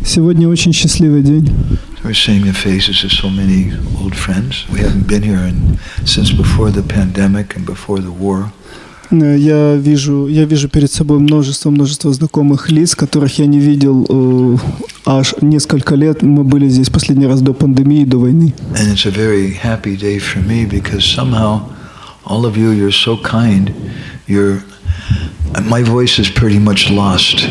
Сегодня очень счастливый день. We're seeing the faces of so many old friends. We haven't been here since before the pandemic and before the war. Я вижу перед собой множество знакомых лиц, которых я не видел аж несколько лет. Мы были здесь последний раз до пандемии, до войны. And it's a very happy day for me because somehow all of you, you're so kind. My voice is pretty much lost.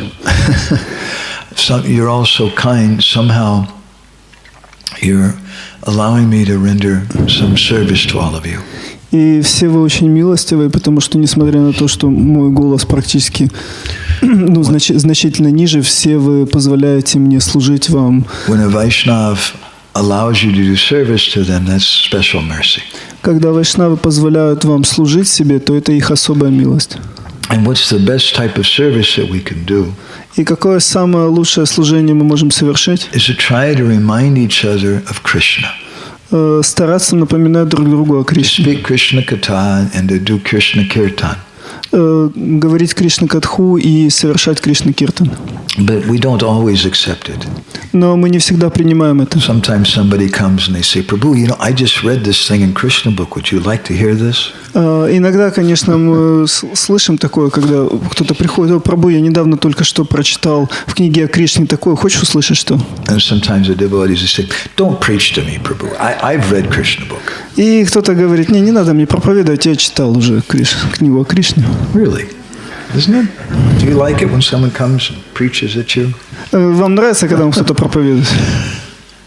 You're all so kind. Somehow you're allowing me to render some service to all of you. И все вы очень милостивые, потому что, несмотря на то, что мой голос практически значительно ниже, все вы позволяете мне служить вам. When a Vaishnava allows you to do service to them, that's special mercy. Когда вайшнавы позволяют вам служить себе, то это их особая милость. And what's the best type of service that we can do? И какое самое лучшее служение мы можем совершить? Is to try to remind each other of Krishna. Стараться напоминать друг другу о Кришне. Speak Krishna Katha and to do Krishna Kirtan. Говорить Кришна Катху и совершать Кришна Киртан. But we don't always accept it. Но мы не всегда принимаем это. Sometimes somebody comes and they say, Prabhu, you know, I just read this thing in Krishna book. Would you like to hear this? Иногда, конечно, мы слышим такое, когда кто-то приходит: «О, Прабху, я недавно только что прочитал в книге о Кришне такое. Хочешь услышать что?» And sometimes the devotees say, don't preach to me, Prabhu. I've read Krishna book. И кто-то говорит: не надо мне проповедовать, я читал уже книгу о Кришне. Really? Isn't it? Do you like it when someone comes and preaches at you? Вам нравится, когда вам кто-то проповедует?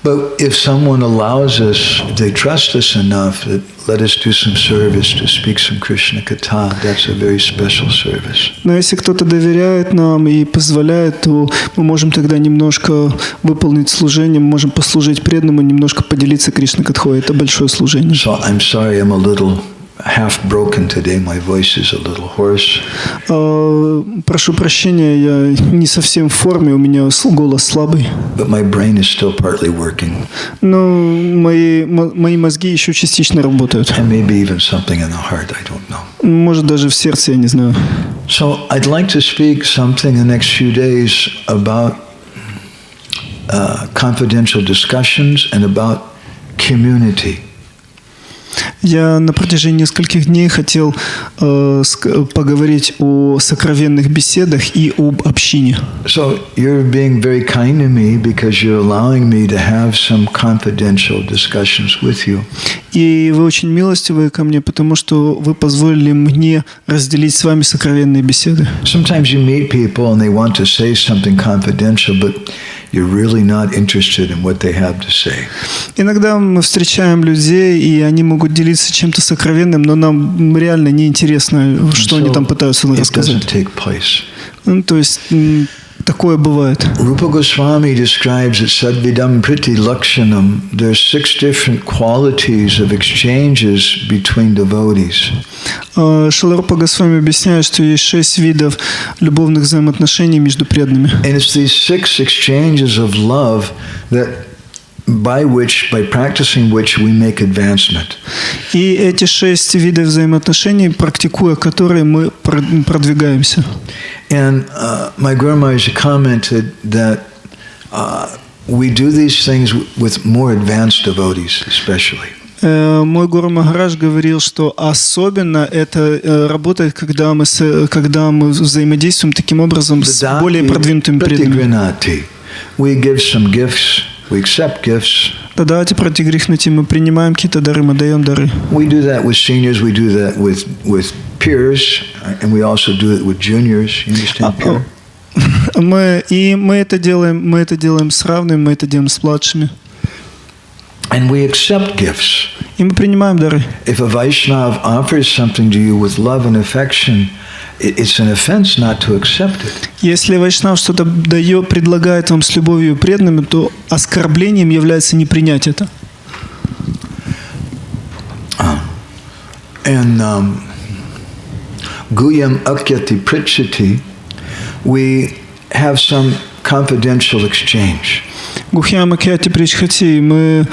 But if someone allows us, if they trust us enough, that let us do some service to speak some Krishna Katha, that's a very special service. Но если кто-то доверяет нам и позволяет, то мы можем тогда немножко выполнить служение, мы можем послужить преданному, немножко поделиться Кришна Катхой. Это большое служение. So I'm sorry, I'm a little half broken today. My voice is a little hoarse. Прошу прощения, я не совсем в форме, у меня голос слабый. But my brain is still partly working. Но мои мозги еще частично работают. And maybe even something in the heart, I don't know. Может, даже в сердце, я не знаю. So I'd like to speak something in the next few days about confidential discussions and about community. Я на протяжении нескольких дней хотел поговорить о сокровенных беседах и об общине. So you're being very kind to me because you're allowing me to have some confidential discussions with you. И вы очень милостивы ко мне, потому что вы позволили мне разделить с вами сокровенные беседы. Sometimes you meet people and they want to say something confidential, but you're really not interested in what they have to say. Иногда мы встречаем людей, и они могут делиться чем-то сокровенным, но нам реально не интересно, что они там пытаются рассказать. То есть такое бывает. Rupa Γκосвамі describes that Sadvidam Priti Lakshanam. There are 6 different qualities of exchanges between devotees. Шрила Рупа Ґосвамі объясняет, что есть 6 видов любовных взаимоотношений между преданными. And it's these 6 exchanges of love that by practicing which we make advancement. И эти 6 видов взаимоотношений, практикуя которые, мы продвигаемся. And my Guru Maharaj commented that we do these things with more advanced devotees, especially. Мой Гуру Махарадж говорил, что особенно это работает, когда мы взаимодействуем таким образом с более продвинутыми преданными. We give some gifts. We accept gifts. Давайте пратигрихнати, мы принимаем какие-то дары, мы даем дары. We do that with seniors, we do that with peers, and we also do it with juniors. You understand, peer? Мы это делаем с равными, мы это делаем с младшими. And we accept gifts. И мы принимаем дары. If a Vaishnava offers something to you with love and affection, it's an offense not to accept it. Если вайшнав что-то предлагает вам с любовью и преданными, то оскорблением является не принять это. And Guyam Akyati Pritchati, we have some confidential exchange. Гухьям Акьяти Причхати, мы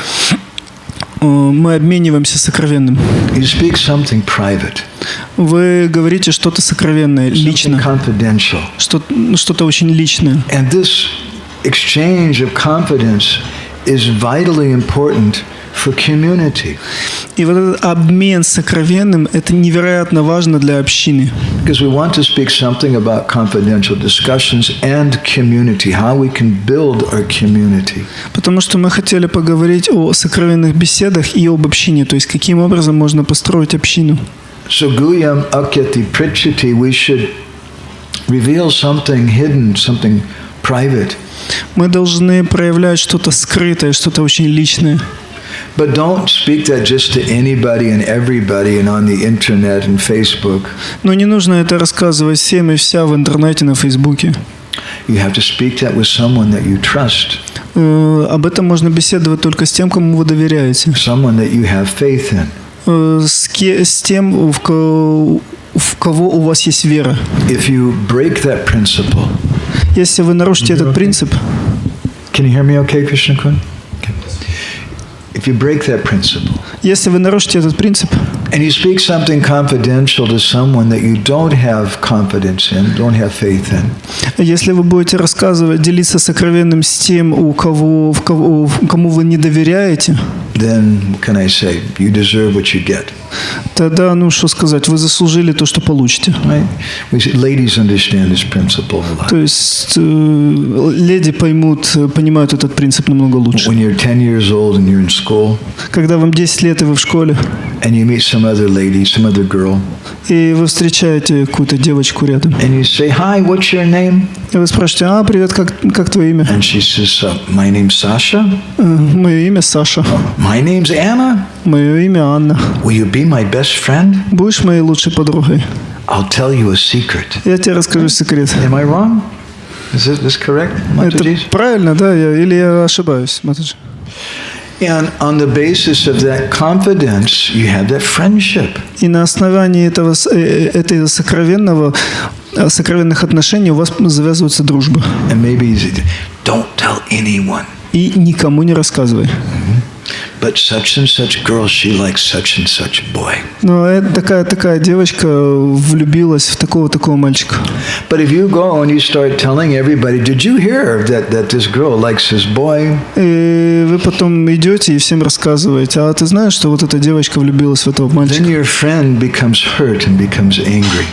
обмениваемся сокровенным. You speak something private. Вы говорите что-то сокровенное, личное. Confidential. Что-то очень личное. And this exchange of confidence is vitally important for community. И вот этот обмен сокровенным – это невероятно важно для общины. Because we want to speak something about confidential discussions and community, how we can build our community. Потому что мы хотели поговорить о сокровенных беседах и об общине, то есть каким образом можно построить общину. So Guyam Akyati Pritchati, we should reveal something hidden, something private. Мы должны проявлять что-то скрытое, что-то очень личное. But don't speak that just to anybody and everybody and on the internet and Facebook. Но не нужно это рассказывать всем и вся в интернете, на Фейсбуке. You have to speak that with someone that you trust. Об этом можно беседовать только с тем, кому вы доверяете. Someone that you have faith in. С тем, в кого у вас есть вера. If you break that principle. Если вы нарушите этот принцип. Can you hear me okay, Krishna Kun? If you break that principle, если вы нарушите этот принцип, and you speak something confidential to someone that you don't have confidence in, don't have faith in, если вы будете рассказывать, делиться сокровенным с тем, кому вы не доверяете, then what can I say? You deserve what you get. Тогда, что сказать, вы заслужили то, что получите. Right? Ladies understand this principle a lot. То есть леди понимают этот принцип намного лучше. When you're 10 years old and you're in school, когда вам 10 лет и вы в школе, and you meet some other lady, some other girl, и вы встречаете какую-то девочку рядом, and you say, "Hi, what's your name?" И вы спрашиваете: привет, как твое имя? And she says, "My name's Sasha." Мое имя Саша. My name's Anna. Мое имя Анна. Will you be my best friend? Будешь моей лучшей подругой? I'll tell you a secret. Я тебе расскажу секрет. Am I wrong? Is this correct, Mataji? Это правильно, да? Или я ошибаюсь, Матаджи? And on the basis of that confidence, you have that friendship. И на основании этой сокровенных отношений у вас завязывается дружба. And maybe don't tell anyone. И никому не рассказывай. But such and such girl, she likes such and such boy. Но такая девочка влюбилась в такого мальчика. But if you go and you start telling everybody, did you hear that this girl likes this boy? И вы потом идете и всем рассказываете: а ты знаешь, что вот эта девочка влюбилась в этого мальчика? Then your friend becomes hurt and becomes angry.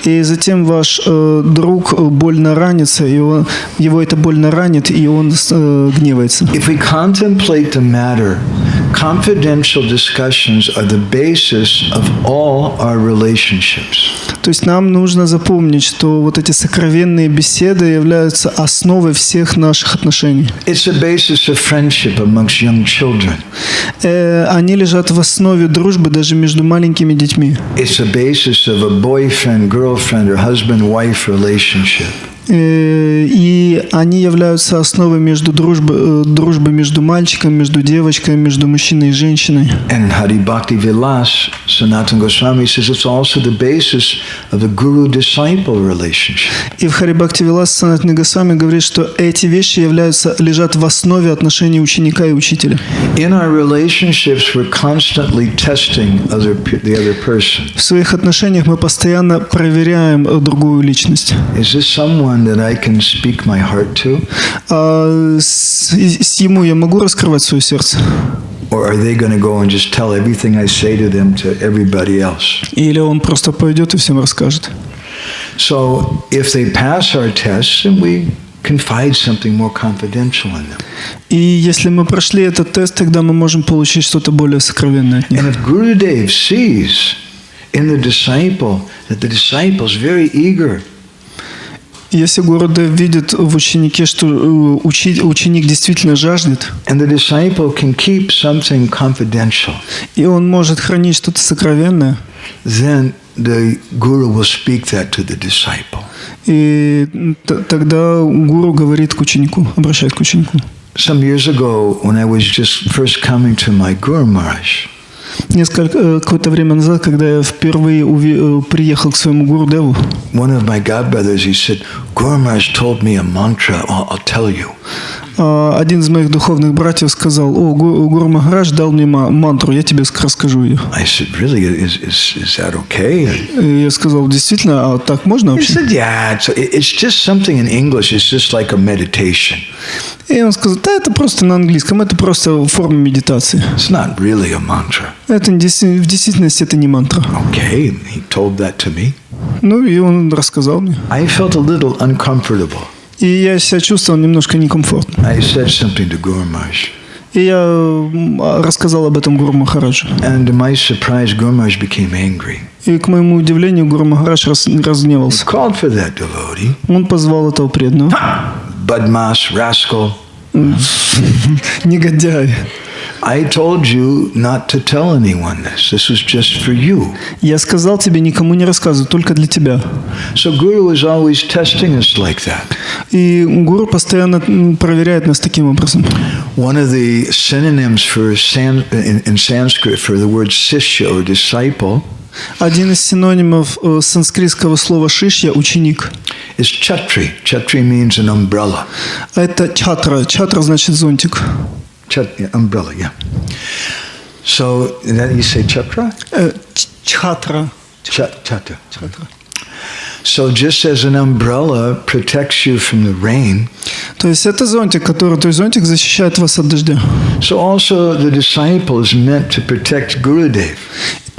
И затем ваш друг больно ранится, и его это больно ранит, и он гневается. If we contemplate the matter, confidential discussions are the basis of all our relationships. То есть нам нужно запомнить, что вот эти сокровенные беседы являются основой всех наших отношений. It's the basis of friendship amongst young children. Они лежат в основе дружбы даже между маленькими детьми. It's the basis of a boyfriend, girlfriend, or husband-wife relationship. И они являются основой дружбы между мальчиком, между девочкой, между мужчиной и женщиной. And Hari Bhakti Vilas, Sanatana Γκосвамі says it's also the basis of the guru-disciple relationship. И в Хари Бхакти Вилас Санатана Ґосвамі говорит, что эти вещи лежат в основе отношений ученика и учителя. In our relationships, we're constantly testing the other person. В своих отношениях мы постоянно проверяем другую личность. Is this someone that I can speak my heart to? Ему я могу раскрывать свое сердце? Or are they going to go and just tell everything I say to them to everybody else? Или он просто пойдет и всем расскажет? So if they pass our tests, then we confide something more confidential in them. И если мы прошли этот тест, тогда мы можем получить что-то более сокровенное от них. And if Gurudev sees in the disciple that the disciple is very eager, если Гурудев видит в ученике, что ученик действительно жаждет, and the disciple can keep something confidential, и он может хранить что-то сокровенное, then the guru will speak that to the disciple. И тогда гуру говорит к ученику, обращает к ученику. Some years ago, when I was just first coming to my Guru Maharaj, какое-то время назад, когда я впервые приехал к своему Гурудеву, one of my godbrothers, he said, Guru Maharaj told me a mantra, I'll tell you. Один из моих духовных братьев сказал: «О, Гуру Махарадж дал мне мантру, я тебе расскажу ее». I said, really? Is that okay? И я сказал: действительно, а так можно He вообще? said, yeah, it's just something in English. It's just like a meditation. И он сказал: да, это просто на английском, это просто форма медитации. It's not really a mantra. Это в действительности это не мантра. Okay, he told that to me. Ну и он рассказал мне. I felt a little uncomfortable. И я себя чувствовал немножко некомфортно. I said something to Guru Maharaj. И я рассказал об этом Гуру Махараджу. And to my surprise, Guru Maharaj became angry. И к моему удивлению, Гуру Махарадж He разгневался. called for that devotee. Он позвал этого преданного. Budmash, rascal. Негодяй. I told you not to tell anyone this. This was just for you. Я сказал тебе никому не рассказывай, только для тебя. So Guru is always testing us like that. И Гуру постоянно проверяет нас таким образом. One of the synonyms for in Sanskrit for the word sishya or disciple Один из синонимов санскритского слова шишья – ученик. is chatri. Chatri means an umbrella. Это чатра. Чатра значит зонтик. Umbrella, yeah. So, then you say chatra? Чатра. Chatra. So just as an umbrella protects you from the rain, То есть это зонтик, то есть зонтик защищает вас от дождя. so also the disciple is meant to protect Gurudev.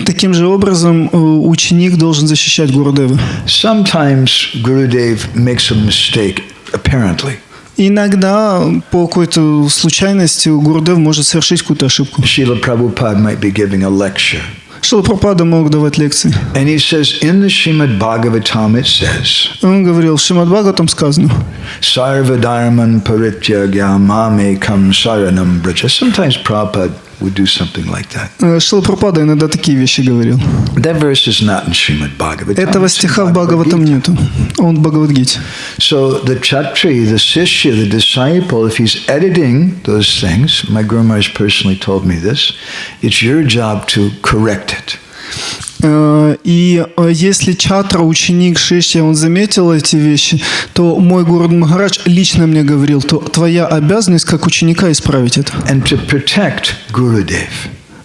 Таким же образом ученик должен защищать Гурудева. Sometimes Gurudev makes a mistake, apparently. Иногда по какой-то случайности Гурудев может совершить какую-то ошибку. Srila Prabhupada might be giving a lecture. Шрила Прабхупада мог давать лекции. And he says, in the Srimad Bhagavatam it says, Он говорил, в Шримад Бхагаватам сказано: Sarva dharman parityagya mamekam saranam braja. Sometimes Prabhupada would do something like that. Шрила Прабхупада иногда такие вещи говорил. That verse is not in Srimad Bhagavatam. Этого стиха в Бхагаватам нету. Он в Бхагавад-гите. So the chatri, the sishya, the disciple, if he's editing those things, my Guru Maharaj personally told me this, it's your job to correct it. И если чатра, ученик, шишья, он заметил эти вещи, то мой Гуру Махарадж лично мне говорил, то твоя обязанность как ученика исправить это. And to protect Gurudev.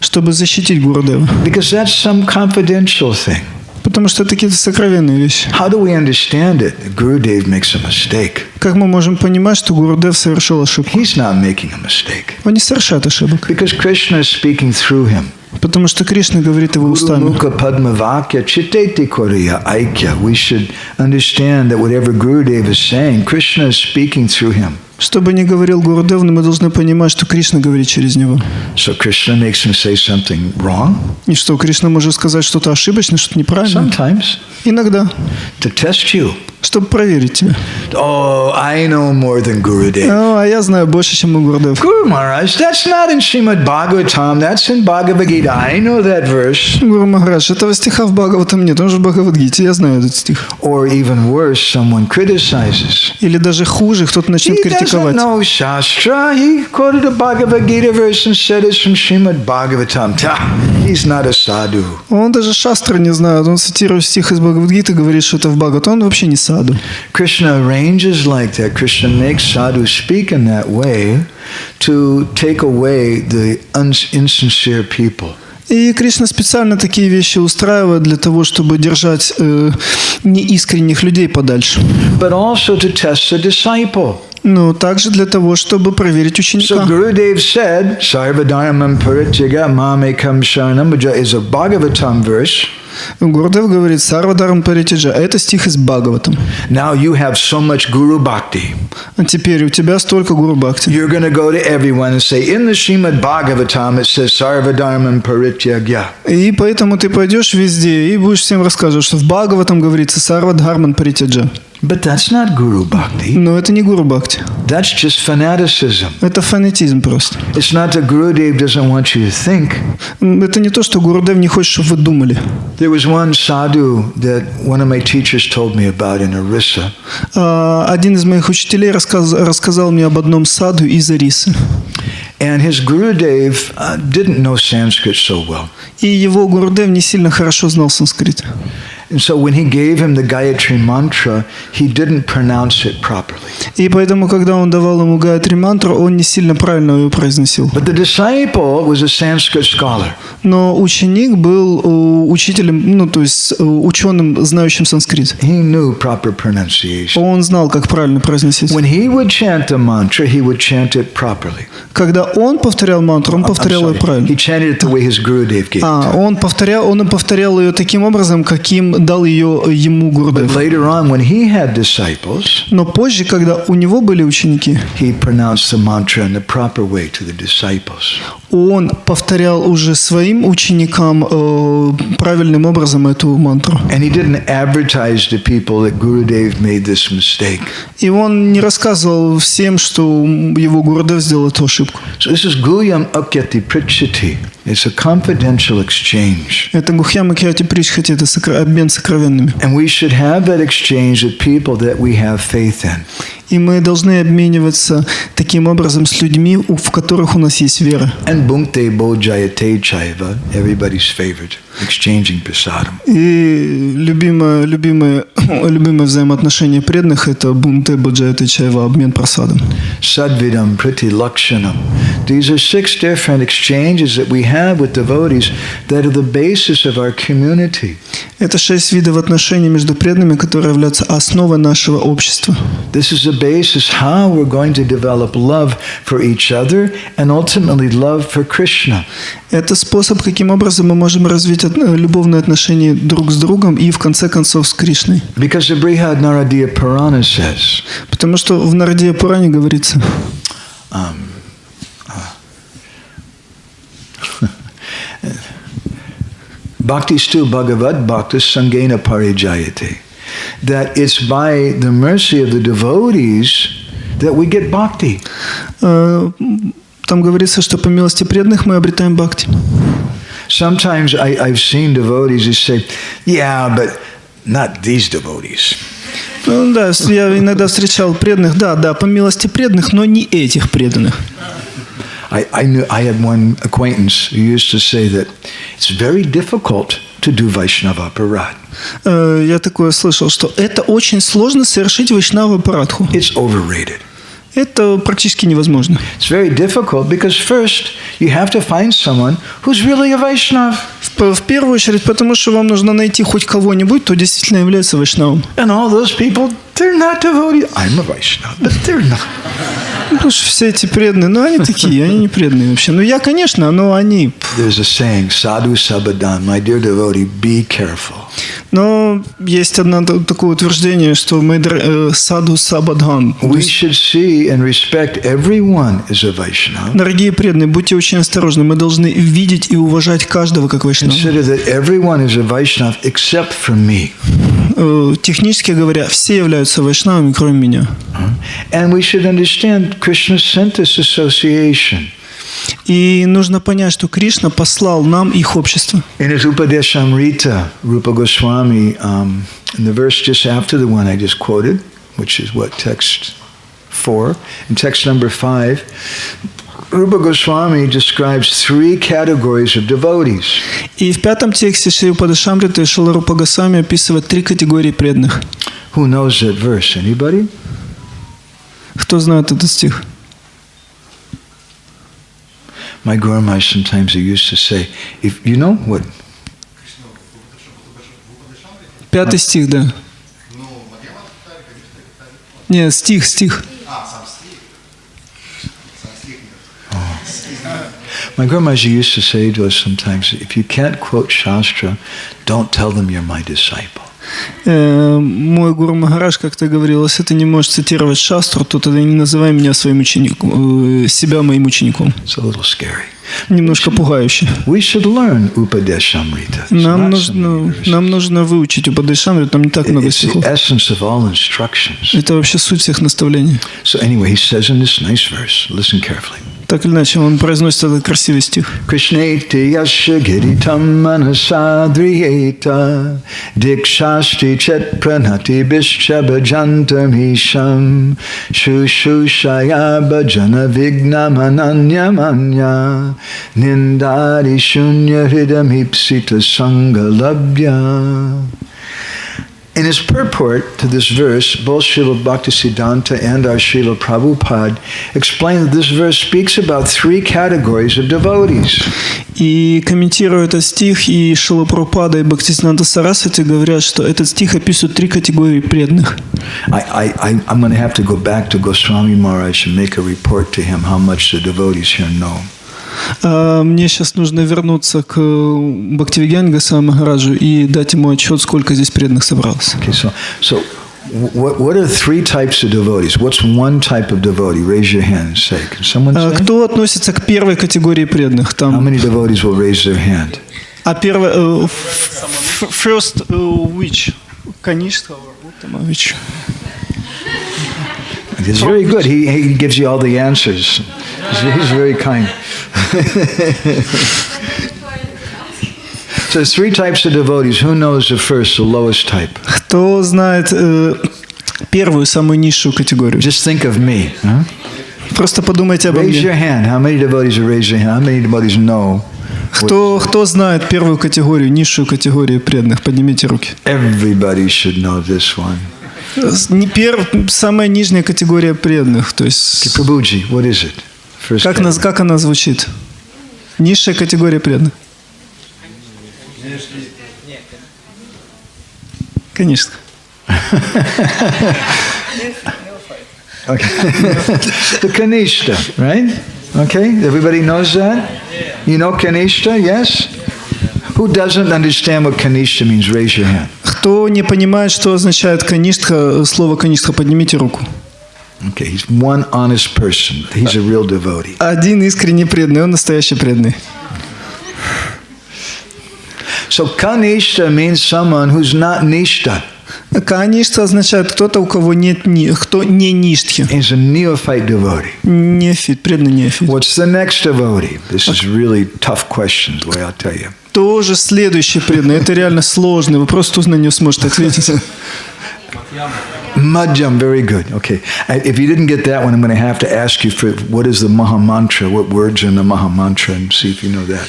Чтобы защитить Гурудева. Because that's some confidential thing. Потому что это какие-то сокровенные вещи. How do we understand it? Gurudev makes a mistake. Как мы можем понимать, что Гурудев совершил ошибку? He's not making a mistake. Он не совершает ошибок. Because Krishna is speaking through him. Потому что Кришна говорит его устами. We should understand that whatever Gurudev is saying, Krishna is speaking through him. Что бы ни говорил Гурудев, мы должны понимать, что Кришна говорит через него. So Krishna makes him say something wrong. И что Кришна может сказать что-то ошибочное, что-то неправильное. Sometimes. Иногда. To test you. Чтобы проверить тебя. Oh, I know more than Gurudev. А я знаю больше, чем Гурудев. Guru Maharaj, that's not in Srimad Bhagavatam, that's in Bhagavad Gita. I know that verse. Гуру Махарадж, этого стиха в Бхагаватам нет, он же в Бхагавад-гите, я знаю этот стих. Or even worse, someone criticizes. Или даже хуже, кто-то начнет критиковать. He doesn't know Shastra. He quoted a Bhagavad Gita verse and said it's from Srimad Bhagavatam. He's not a sadhu. Он даже шастры не знает, он цитирует стих из Бхагавад-гиты, говорит, что это в Бхагаватам, он вообще не саду. Krishna arranges like that. Krishna makes sadhus speak in that way to take away the insincere people. И Кришна специально такие вещи устраивает для того, чтобы держать неискренних людей подальше. But also to test the disciple. Но также для того, чтобы проверить ученика. So Gurudev said, Sarvadharmam parityaga mamekam sharanam bhaja is a Bhagavatam verse. Гурудев говорит «Сарвадарам паритяджа», а это стих из Бхагаватам. Now you have so much Guru Bhakti. А теперь у тебя столько Гуру Бхакти. You're going to go to everyone and say, in the Srimad Bhagavatam it says Sarvadharmam parityagya. И поэтому ты пойдешь везде и будешь всем рассказывать, что в Бхагаватам говорится «Сарвадхарман паритяджа». But that's not Guru Bhakti. Но это не Гуру Бхакти. That's just fanaticism. Это фанатизм просто. It's not that Gurudev doesn't want you to think. Это не то, что Гурудев не хочет, чтобы вы думали. There was one sadhu that one of my teachers told me about in Orissa. Один из моих учителей рассказал мне об одном саду из Орисы. And his Gurudev didn't know Sanskrit so well. И его Гурудев не сильно хорошо знал санскрит. And so when he gave him the Gayatri mantra, he didn't pronounce it properly. И поэтому, когда он давал ему Гайатри мантру, он не сильно правильно ее произносил. But the disciple was a Sanskrit scholar. Но ученик был учителем, ну, то есть ученым, знающим санскрит. He knew proper pronunciation. Он знал, как правильно произносить. When he would chant the mantra, he would chant it properly. Когда он повторял мантру, он повторял ее правильно. He chanted it the way his Gurudev gave it. Он повторял ее таким образом, каким дал ее ему Гурудев. But later on, when he had disciples, Но позже, когда у него были ученики, he pronounced the mantra in the proper way to the disciples. Он повторял уже своим ученикам правильным образом эту мантру. And he didn't advertise to people that Gurudev made this mistake. И он не рассказывал всем, что его Гурудев сделал эту ошибку. So this is Guyam Akyati Prichati. It's a confidential exchange. Это Гухьям Акьяти Причхати, это обмен сокровенными. And we should have that exchange with people that we have faith in. И мы должны обмениваться таким образом с людьми, в которых у нас есть вера. And Bhunkte Bojayate Chaiva, everybody's favorite, exchanging prasadam. И любимое взаимоотношение преданных – это Бунте Боджаяте Чайва, обмен просадом. Sadvidam Priti Lakshanam. These are 6 different exchanges that we have with devotees that are the basis of our community. Это 6 видов отношений между преданными, которые являются основой нашего общества. This is the basis how we're going to develop love for each other and ultimately love for Krishna. Это способ, каким образом мы можем развить любовные отношения друг с другом и в конце концов с Кришной. Because the Brihad Naradiya Purana says. Потому что в Нарадия Пуране говорится. Bhakti stu Bhagavad Bhakta Sangena Parijayate. That it's by the mercy of the devotees that we get bhakti. Там говорится, что по милости преданных мы обретаем бхакти. Sometimes I've seen devotees who say, yeah, but not these devotees. Ну, да, я иногда встречал преданных, да, по милости преданных, но не этих преданных. I had one acquaintance who used to say that it's very difficult to do Vaishnava Aparad. Я такое слышал, что это очень сложно совершить Вайшнава Апарадху. It's overrated. Это практически невозможно. It's very difficult because first you have to find someone who's really a Vaishnav. В первую очередь, потому что вам нужно найти хоть кого-нибудь, кто действительно является Вайшнавом. And all those people, they're not devotees. I'm a Vaishnav, but they're not. Потому что все эти преданные, ну они такие, они не преданные вообще. Ну я, конечно, но они... There's a saying, sadhu sabadan, my dear devotee, be careful. Но есть одно такое утверждение, что мы саду сабадхан. We should see and respect everyone as a Vaishnava. Дорогие преданные, будьте очень осторожны. Мы должны видеть и уважать каждого как Вайшнава. Consider that everyone is a Vaishnav except for me. Технически говоря, все являются Вайшнавами, кроме меня. And we should understand Krishna sent this association. И нужно понять, что Кришна послал нам их общество. In his Upadeshamrita, Rupa Γκосвамі, in the verse just after the one I just quoted, which is what, text 4, in text number 5, Rupa Γκосвамі describes 3 categories of devotees. И в 5 тексте Шри Упадешамриты Шрила Рупа Γκосвамі описывает 3 категории преданных. Who knows that verse? Anybody? Кто знает этот стих? My Guru Maharaj sometimes he used to say, if you know what? 5 стих, да. Не, стих. My Guru Maharaj used to say to us sometimes, if you can't quote Shastra, don't tell them you're my disciple. Мой Гуру Махарадж как-то говорил, если ты не можешь цитировать шастру, то тогда не называй меня своим учеником, себя моим учеником. It's a little scary. Немножко пугающе. We should learn Upadeshamrita. Нам нужно выучить Упадешамриту, там не так много стихов. It's the essence of all instructions. Это вообще суть всех наставлений. So anyway, he says in this nice verse, listen carefully. Так или иначе, он произносит этот красивый стих. Krishneti yasya giritam manasadriyeta dikshashti chet pranati bishchabhajantam hisham shushushaya bhajana vignamananyamanya nindari shunya hridam hipsita sangalabhya. In his purport to this verse, both Srila Bhaktisiddhanta and our Srila Prabhupada explain that this verse speaks about three categories of devotees. И комментируя этот стих, и Шрила Прабхупада, и Бхактисиддханта Сарасвати говорят, что этот стих описывает три категории преданных. I'm going to have to go back to Ґосвамі Maharaj and make a report to him how much the devotees here know. Мне сейчас нужно вернуться к Бхактивиґьяни Ґосвамі Махараджу и дать ему отчет, сколько здесь преданных собралось. Okay, so what are three types of devotees? What's one type of devotee? Raise your hand and say. Can someone say? Кто относится к первой категории преданных? How Там. many devotees will raise their hand? А первый, first, which? Канишка or Uttama, which? It's very good. He gives you all the answers. He's very kind. So there's three types of devotees. Who knows the first, the lowest type? Кто знает первую, самую низшую категорию? Just think of me. Huh? Просто подумайте обо Raise your мне. hand. How many devotees will raise their hand? How many devotees know? Кто знает первую категорию, низшую категорию преданных? Поднимите руки. Everybody should know this one. Самая нижняя категория преданных. То есть, Prabhuji, what is it? First category. как она звучит? Низшая категория преданных. Конечно. Okay. The Kanishta, right? Okay, everybody knows that? You know Kanishta, yes? Who doesn't understand what Kanishta means? Raise your hand. Кто не понимает, что означает каништха, слово каништха, поднимите руку. Okay, he's one honest person. He's a real devotee. Один искренне преданный, он настоящий преданный. So Kanishta means someone who's not Nishta. Каништха означает кто-то, у кого нет, кто не ништхи. He's a neophyte devotee. Неофит, преданный неофит. What's the next devotee? This is really tough questions, the way I'll tell you. Тоже следующий преданный. Это реально сложный вопрос, кто на него сможет ответить. Madhyam, very good. Okay. If you didn't get that one, I'm going to have to ask you for what is the Maha Mantra, what words are in the Maha Mantra, and see if you know that.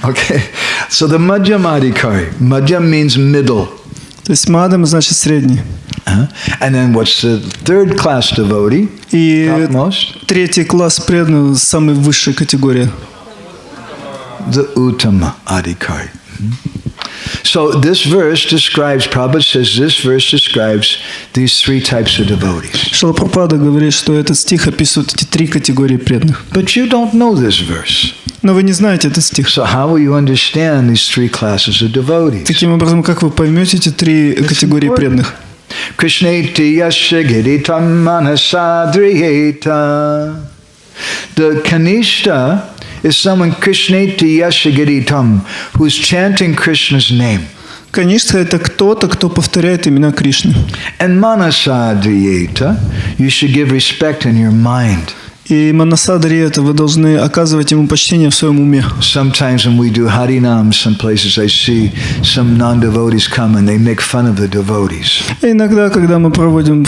Okay. So the Madhyam Adhikari. Madhyam means middle. То есть мадам значит средний. And then what's the third class devotee? И Topmost? третий класс преданных, самая высшая категория. The Uttama Adhikari. So this verse describes, Prabhupada says this verse describes these three types of devotees. Шрила Прабхупада говорит, что этот стих описывает эти три категории преданных. But you don't know this verse. Но вы не знаете этот стих. So how will you understand these three classes of devotees? Таким образом, как вы поймете эти три категории преданных? Krishneti yasya giritam manasadriyeta. The Kanishta is someone Krishneti yasya giritam, who is chanting Krishna's name. Каништха – это кто-то, кто повторяет имена Кришны. And manasadriyeta, you should give respect in your mind. И манасадрията, вы должны оказывать ему почтение в своем уме. Sometimes when we do Harinam, some places I see some non-devotees come and they make fun of the devotees. Иногда, когда мы проводим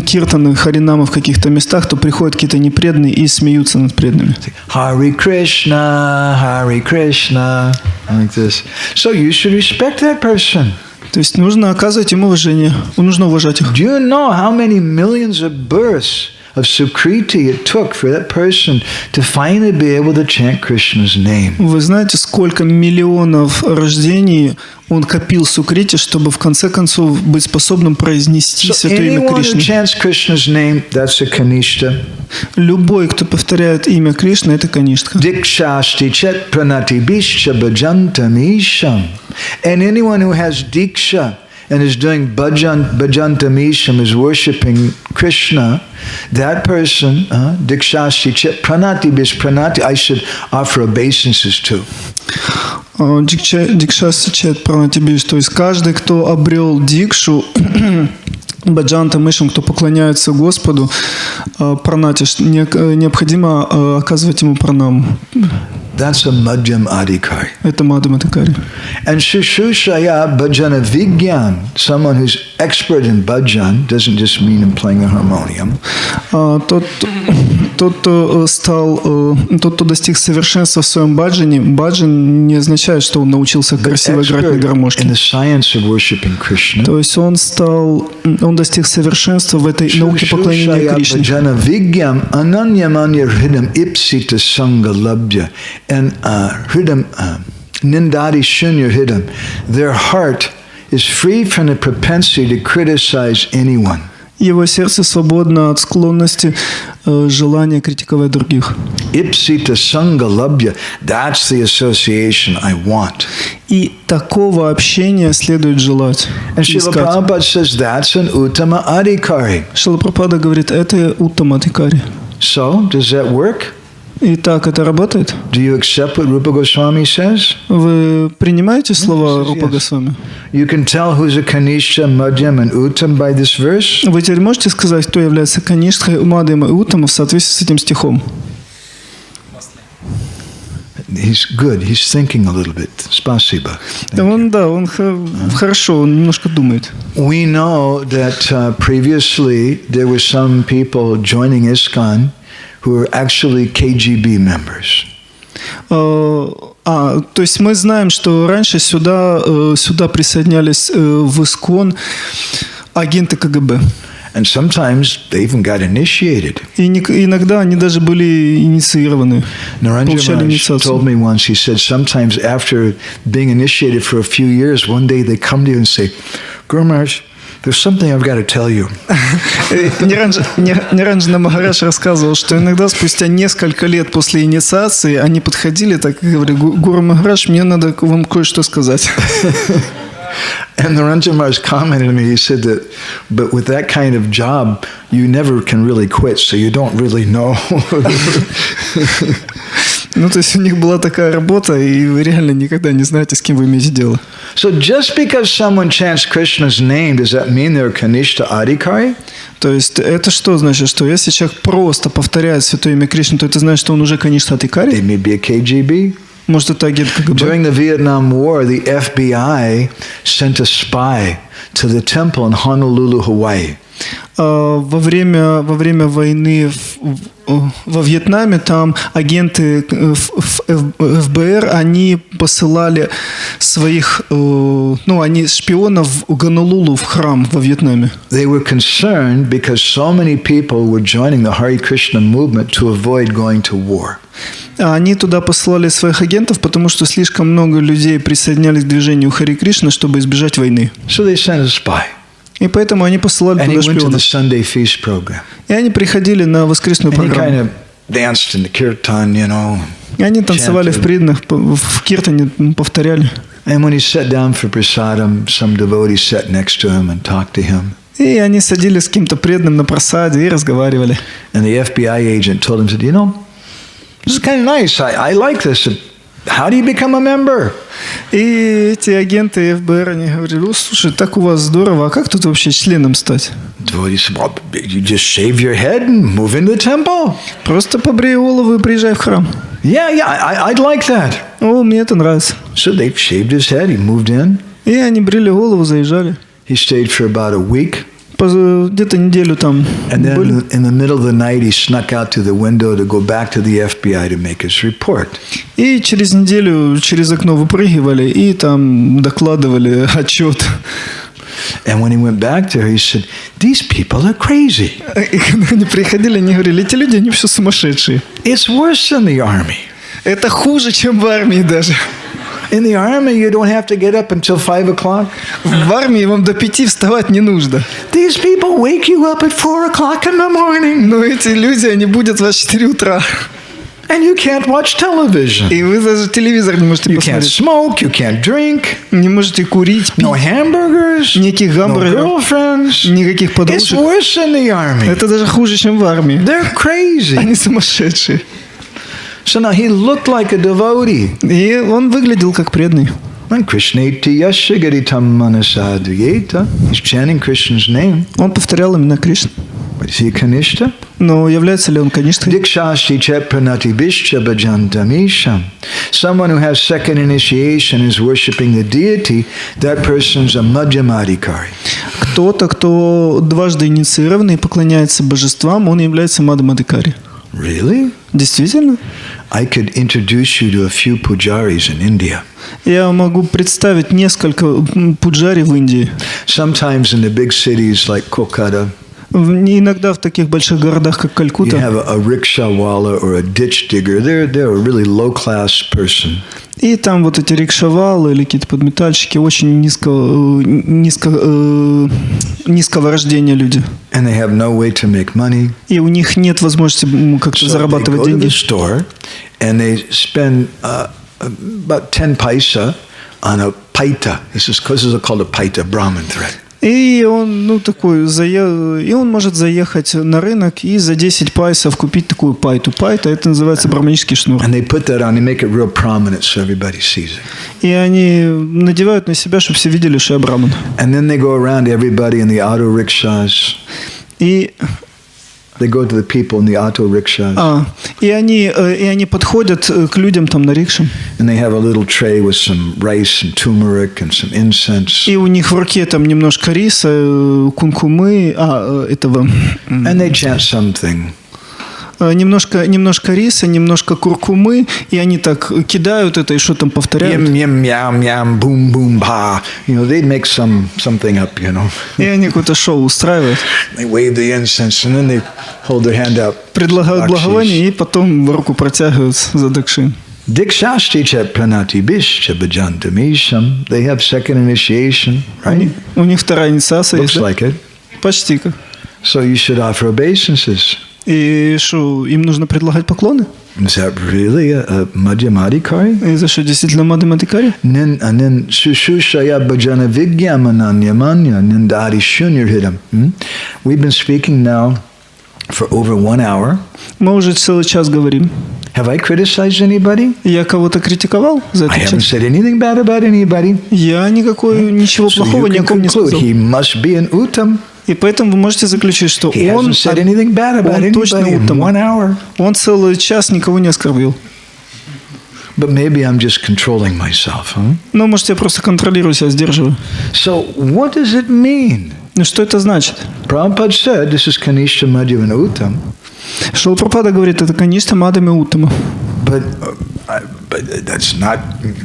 киртаны, харинамы в каких-то местах, то приходят какие-то непреданные и смеются над преданными. Hare Krishna, like this. So you should respect that person. То есть нужно оказывать ему уважение, нужно уважать их. Do you know how many millions of births of Sukriti it took for that person to finally be able to chant Krishna's name? Вы знаете, сколько миллионов рождений он копил Сукрити, чтобы в конце концов быть способным произнести святое имя Anyone who Кришны. chants Krishna's name, that's a Kanishta. Любой, кто повторяет имя Кришны, это Каништха. Dikshasti chet pranati bhischa bhajantam isham. And anyone who has diksha and is doing bhajantam isham, is worshipping Krishna, that person, dikshasti chet pranati bis pranati, I should offer obeisances to. Дикшасти чет пранатибиш, то есть каждый, кто обрел дикшу, баджанта мышам, кто поклоняется Господу, пранатиш, необходимо оказывать ему пранаму. That's a Madhyam Adhikari. Это Мадхава Адхикари. And Shushushaya Bhajana Vіґ'яни, someone who's expert in bhajan, doesn't just mean in playing a harmonium. тот, кто достиг совершенства в своем баджане, баджан не означает, что он научился красиво играть на гармошке. То есть он достиг совершенства в этой науке поклонения Кришне. Their heart is free from the propensity to criticize anyone. Его сердце свободно от склонности, желания критиковать других. Ipsita sangha labhya, that's the association I want. И такого общения следует желать. And Srila Prabhupada says that's an uttama adhikari. Шрила Прабхупада говорит, это уттама адхикари. So, does that work? Итак, это работает? Do you accept what Rupa Γκосвамі says? Вы принимаете слова Рупа Ґосвамі? You can tell who's a Kanishta, Madhyam, and Uttam by this verse? Вы теперь можете сказать, кто является Каништхой, Мадхьямом и Уттамом в соответствии с этим стихом? He's good. He's thinking a little bit. Spasiba. Он хорошо, он немножко думает. We know that previously there were some people joining ISKCON who are actually KGB members. То есть мы знаем, что раньше сюда присоединялись в ИСККОН агенты КГБ. And sometimes they even got initiated. И иногда они даже были инициированы. Получали инициацию. Told me once, he said, sometimes after being initiated for a few years, one day they come to you and say, Guru Maharaj, there's something I've got to tell you. Ниранджана Махарадж рассказывал, что иногда спустя несколько лет после инициации они подходили так и говорили, Гуру Махарадж, мне надо вам кое-что сказать. And Niranjan Maharaj commented to me, he said that, but with that kind of job, you never can really quit, so you don't really know. То есть у них была такая работа, и вы реально никогда не знаете, с кем вы имеете дело. So just because someone chants Krishna's name, does that mean they're Kanishta Adhikari? То есть это что значит, что если человек просто повторяет святое имя Кришны, то это значит, что он уже Каништа Адхикари? They may be a KGB. Может, это агент КГБ? During the Vietnam War, the FBI sent a spy to the temple in Honolulu, Hawaii. Во время войны во Вьетнаме там агенты ФБР, они посылали своих, они шпионов в Гонолулу, в храм во Вьетнаме. They were concerned because so many people were joining the Hare Krishna movement to avoid going to war. Они туда посылали своих агентов, потому что слишком много людей присоединялись к движению Харе Кришна, чтобы избежать войны. So they sent a spy. И поэтому они посылали туда шпионов. И они приходили на воскресную программу. И они танцевали в преданных, в киртане повторяли. И они садились с каким-то преданным на просаде и разговаривали. How do you become a member? И эти агенты ФБР, они говорили, слушай, так у вас здорово, а как тут вообще членом стать? You just shave your head and move into the temple. Просто побрей голову и приезжай в храм. I'd like that. Мне это нравится. So they shaved his head, he moved in. И они брили голову, заезжали. He stayed for about a week. Где-то неделю там. And then in the middle of the night he snuck out to the window to go back to the FBI to make his report. И через неделю через окно выпрыгивали и там докладывали отчет. And when he went back to her, he said, "These people are crazy." И когда они приходили, они говорили, эти люди, они все сумасшедшие. It's worse than the army. Это хуже, чем в армии даже. In the army, you don't have to get up until 5 o'clock. В армии вам до 5 вставать не нужно. These people wake you up at 4 o'clock in the morning. Но эти люди, они будут вас в 4 утра. And you can't watch television. И вы даже телевизор не можете посмотреть. You can't smoke, you can't drink. Не можете курить, пить. No hamburgers. Никаких гамбургеров. No girlfriends. Никаких подружек. It's worse than the army. Это даже хуже, чем в армии. They're crazy. Они сумасшедшие. So now he looked like a devotee. И он выглядел как преданный. He's chanting Krishna's name. Он повторял имена Кришны. But is he Kanishta? Но является ли он Каништхой? Someone who has second initiation is worshiping the deity. That person's a Madhyamadikari. Кто-то, кто дважды инициированный и поклоняется божествам, он является Мадхаванандой. Really? Действительно? I could introduce you to a few pujaris in India. Я могу представить несколько пуджари в Индии. Sometimes in the big cities like Kolkata, Иногда в таких больших городах, как you Калькутта, have a rickshawala or a ditch digger. They're a really low-class person. и там вот эти рикшавалы или какие-то подметальщики очень низкого рождения люди. And they have no way to make money. И у них нет возможности как-то зарабатывать деньги. So they go to the store and they spend about 10 paisa on a paita. This is called a paita, Brahmin thread. И он, и он может заехать на рынок и за 10 пайсов купить такую пайту. Пайта, это называется браманический шнур. And they put that on, they make it real prominent so everybody sees it. И они надевают на себя, чтобы все видели, что я браман. And then they go around everybody in the auto rickshaws. И they go to the people in the auto rickshaws. И они подходят к людям там на рикше. And they have a little tray with some rice and turmeric and some incense. И у них в руке там немножко риса, кункумы, этого. And they chant something. Немножко риса, немножко куркумы, и они так кидают это и что там повторяют. Yum, yum, yum, boom, boom, ba. You know, they make something up, you know. И они какое-то шоу устраивают. They wave the incense and then they hold their hand out. Предлагают благовоние и потом в руку протягивают за дакшин. Dikshashti cha pranati bishcha bhajantamisham. They have second initiation, right? У них вторая инициация есть. Looks like it. Почти как. So you should offer obeisances. И что, им нужно предлагать поклоны? Is that really a madhyamadikari? И за что, действительно мадхавананда? And then sushushaya bhajana vigyamananyamanya nindari shunyarhidam. We've been speaking now for over 1 hour. Мы уже целый час говорим. Have I criticized anybody? Я кого-то критиковал за этот час? I haven't said anything bad about anybody. Я ничего плохого ни о ком не сказал. He must be an uttam. И поэтому вы можете заключить, что он точно уттама. Он целый час никого не оскорбил. But maybe I'm just controlling myself, huh? Но, может, я просто контролирую себя, сдерживаю. So, what does it mean? Ну, что это значит? Prabhupada said, this is Kanishta Madhyavana Uttam. Шрила Прабхупада говорит, это Каништа Мадхавана Уттама. But that's not,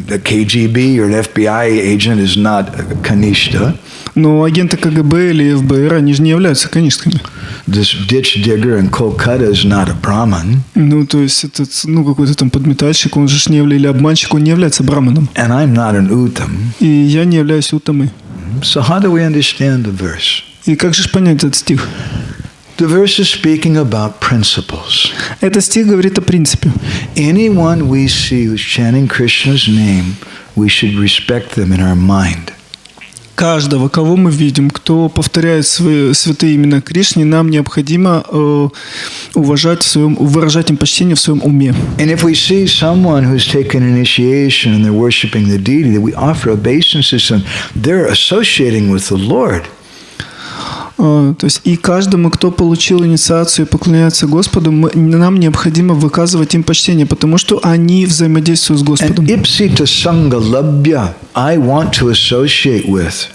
the KGB or an FBI agent is not Kanishta. Но агенты КГБ или ФБР, они же не являются каништками. This ditch digger in Kolkata is not a Brahmin. Ну, то есть, этот, какой-то там подметальщик, он же не является, или обманщик, он не является браманом. And I'm not an uttam. И я не являюсь уттамой. So how do we understand the verse? И как же понять этот стих? The verse is speaking about principles. Этот стих говорит о принципе. Anyone we see who's chanting Krishna's name, we should respect them in our mind. Каждого, кого мы видим, кто повторяет свои святые имена Кришне, нам необходимо выражать им почтение в своем уме. And if we see someone who's taken initiation and they're worshiping the deity, that we offer obeisances and they're associating with the Lord. То есть и каждому, кто получил инициацию и поклоняется Господу, нам необходимо выказывать им почтение, потому что они взаимодействуют с Господом. And ipsita sangha labhya, I want to associate with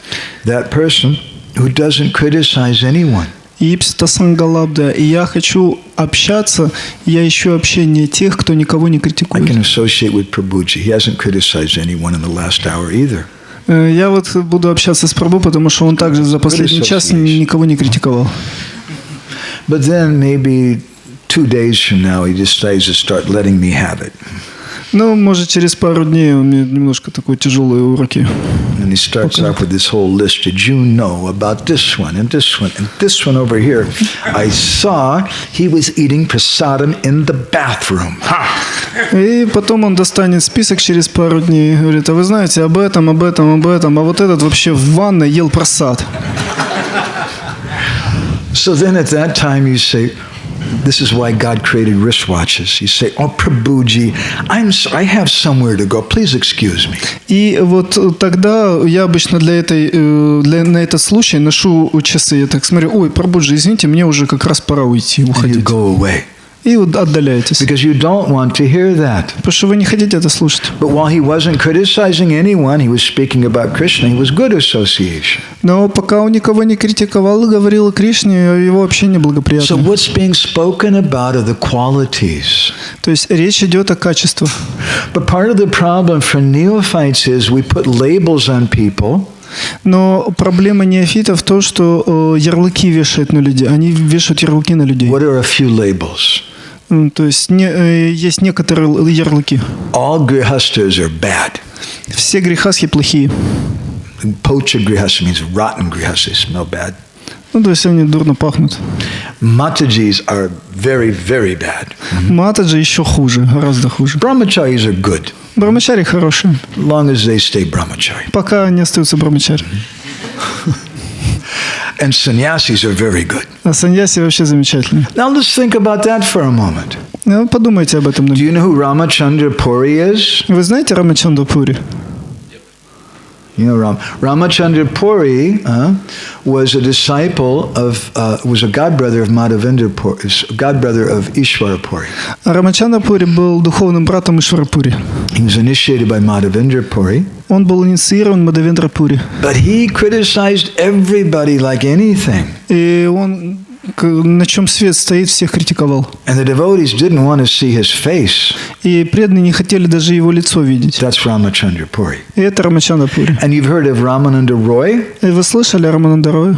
that person who doesn't criticize anyone. Ипсита сангалабда, и я хочу общаться, я ищу общение тех, кто никого не критикует. I can associate with Prabhuji. He hasn't criticized anyone in the last hour either. Я вот буду общаться с Прабху, потому что он также за последний час никого не критиковал. But then maybe 2 days from now he decides to start letting me have it. Ну, может, через пару дней у меня немножко такой тяжелые уроки. And he starts off with this whole list. Did you know about this one and this one and this one over here? I saw he was eating prasadam in the bathroom. И потом он достанет список через пару дней и говорит, а вы знаете об этом, а вот этот вообще в ванной ел прасад. So then at that time you say, this is why God created wristwatches. You say, oh, Prabhuji, I have somewhere to go. Please excuse me. И вот тогда я обычно на этот случай ношу часы. Я так смотрю, ой, Прабхуджи, извините, мне уже как раз пора уйти, уходить. And you go away. И отдаляетесь. Because you don't want to hear that. Потому что вы не хотите это слушать. But while he wasn't criticizing anyone, he was speaking about Krishna. It was good association. Но пока он никого не критиковал и говорил о Кришне, его общение So благоприятно. what's being spoken about are the qualities. То есть речь идет о качествах. But part of the problem for neophytes is we put labels on people. Но проблема неофитов в том, что ярлыки вешают на людей. Они вешают ярлыки на людей. What are a few labels? То есть есть некоторые ярлыки. All grihastas are bad. Все грехасхи плохие. Pocha grihasta means rotten grihasta. They smell bad. Ну, то есть они дурно пахнут. Matajis are very, very bad. Матаджи еще хуже, гораздо хуже. Brahmacharis are good, Брамачари хорошие, as long as they stay brahmachari. пока они остаются брамачари. And sannyasis are very good. А саньяси вообще замечательные. Now let's think about that for a moment. Ну, подумайте об этом. Do you know who Ramachandra Puri is? Вы знаете Рамачандра Пури? You know Ramachandra Puri was a disciple of, was a godbrother of Madhavendra Puri, godbrother of Ishvara Puri. Рамачандра Пури был духовным братом Ишвара Пури. He was initiated by Madhavendra Puri. Он был инициирован Мадхавендра Пури. But he criticized everybody like anything. И он, на чем свет стоит, всех критиковал. And the devotees didn't want to see his face. И преданные не хотели даже его лицо видеть. That's Ramachandra Puri. И это Рамачандра Пури. And you've heard of Ramananda Roy? И вы слышали о Рамананда Рое?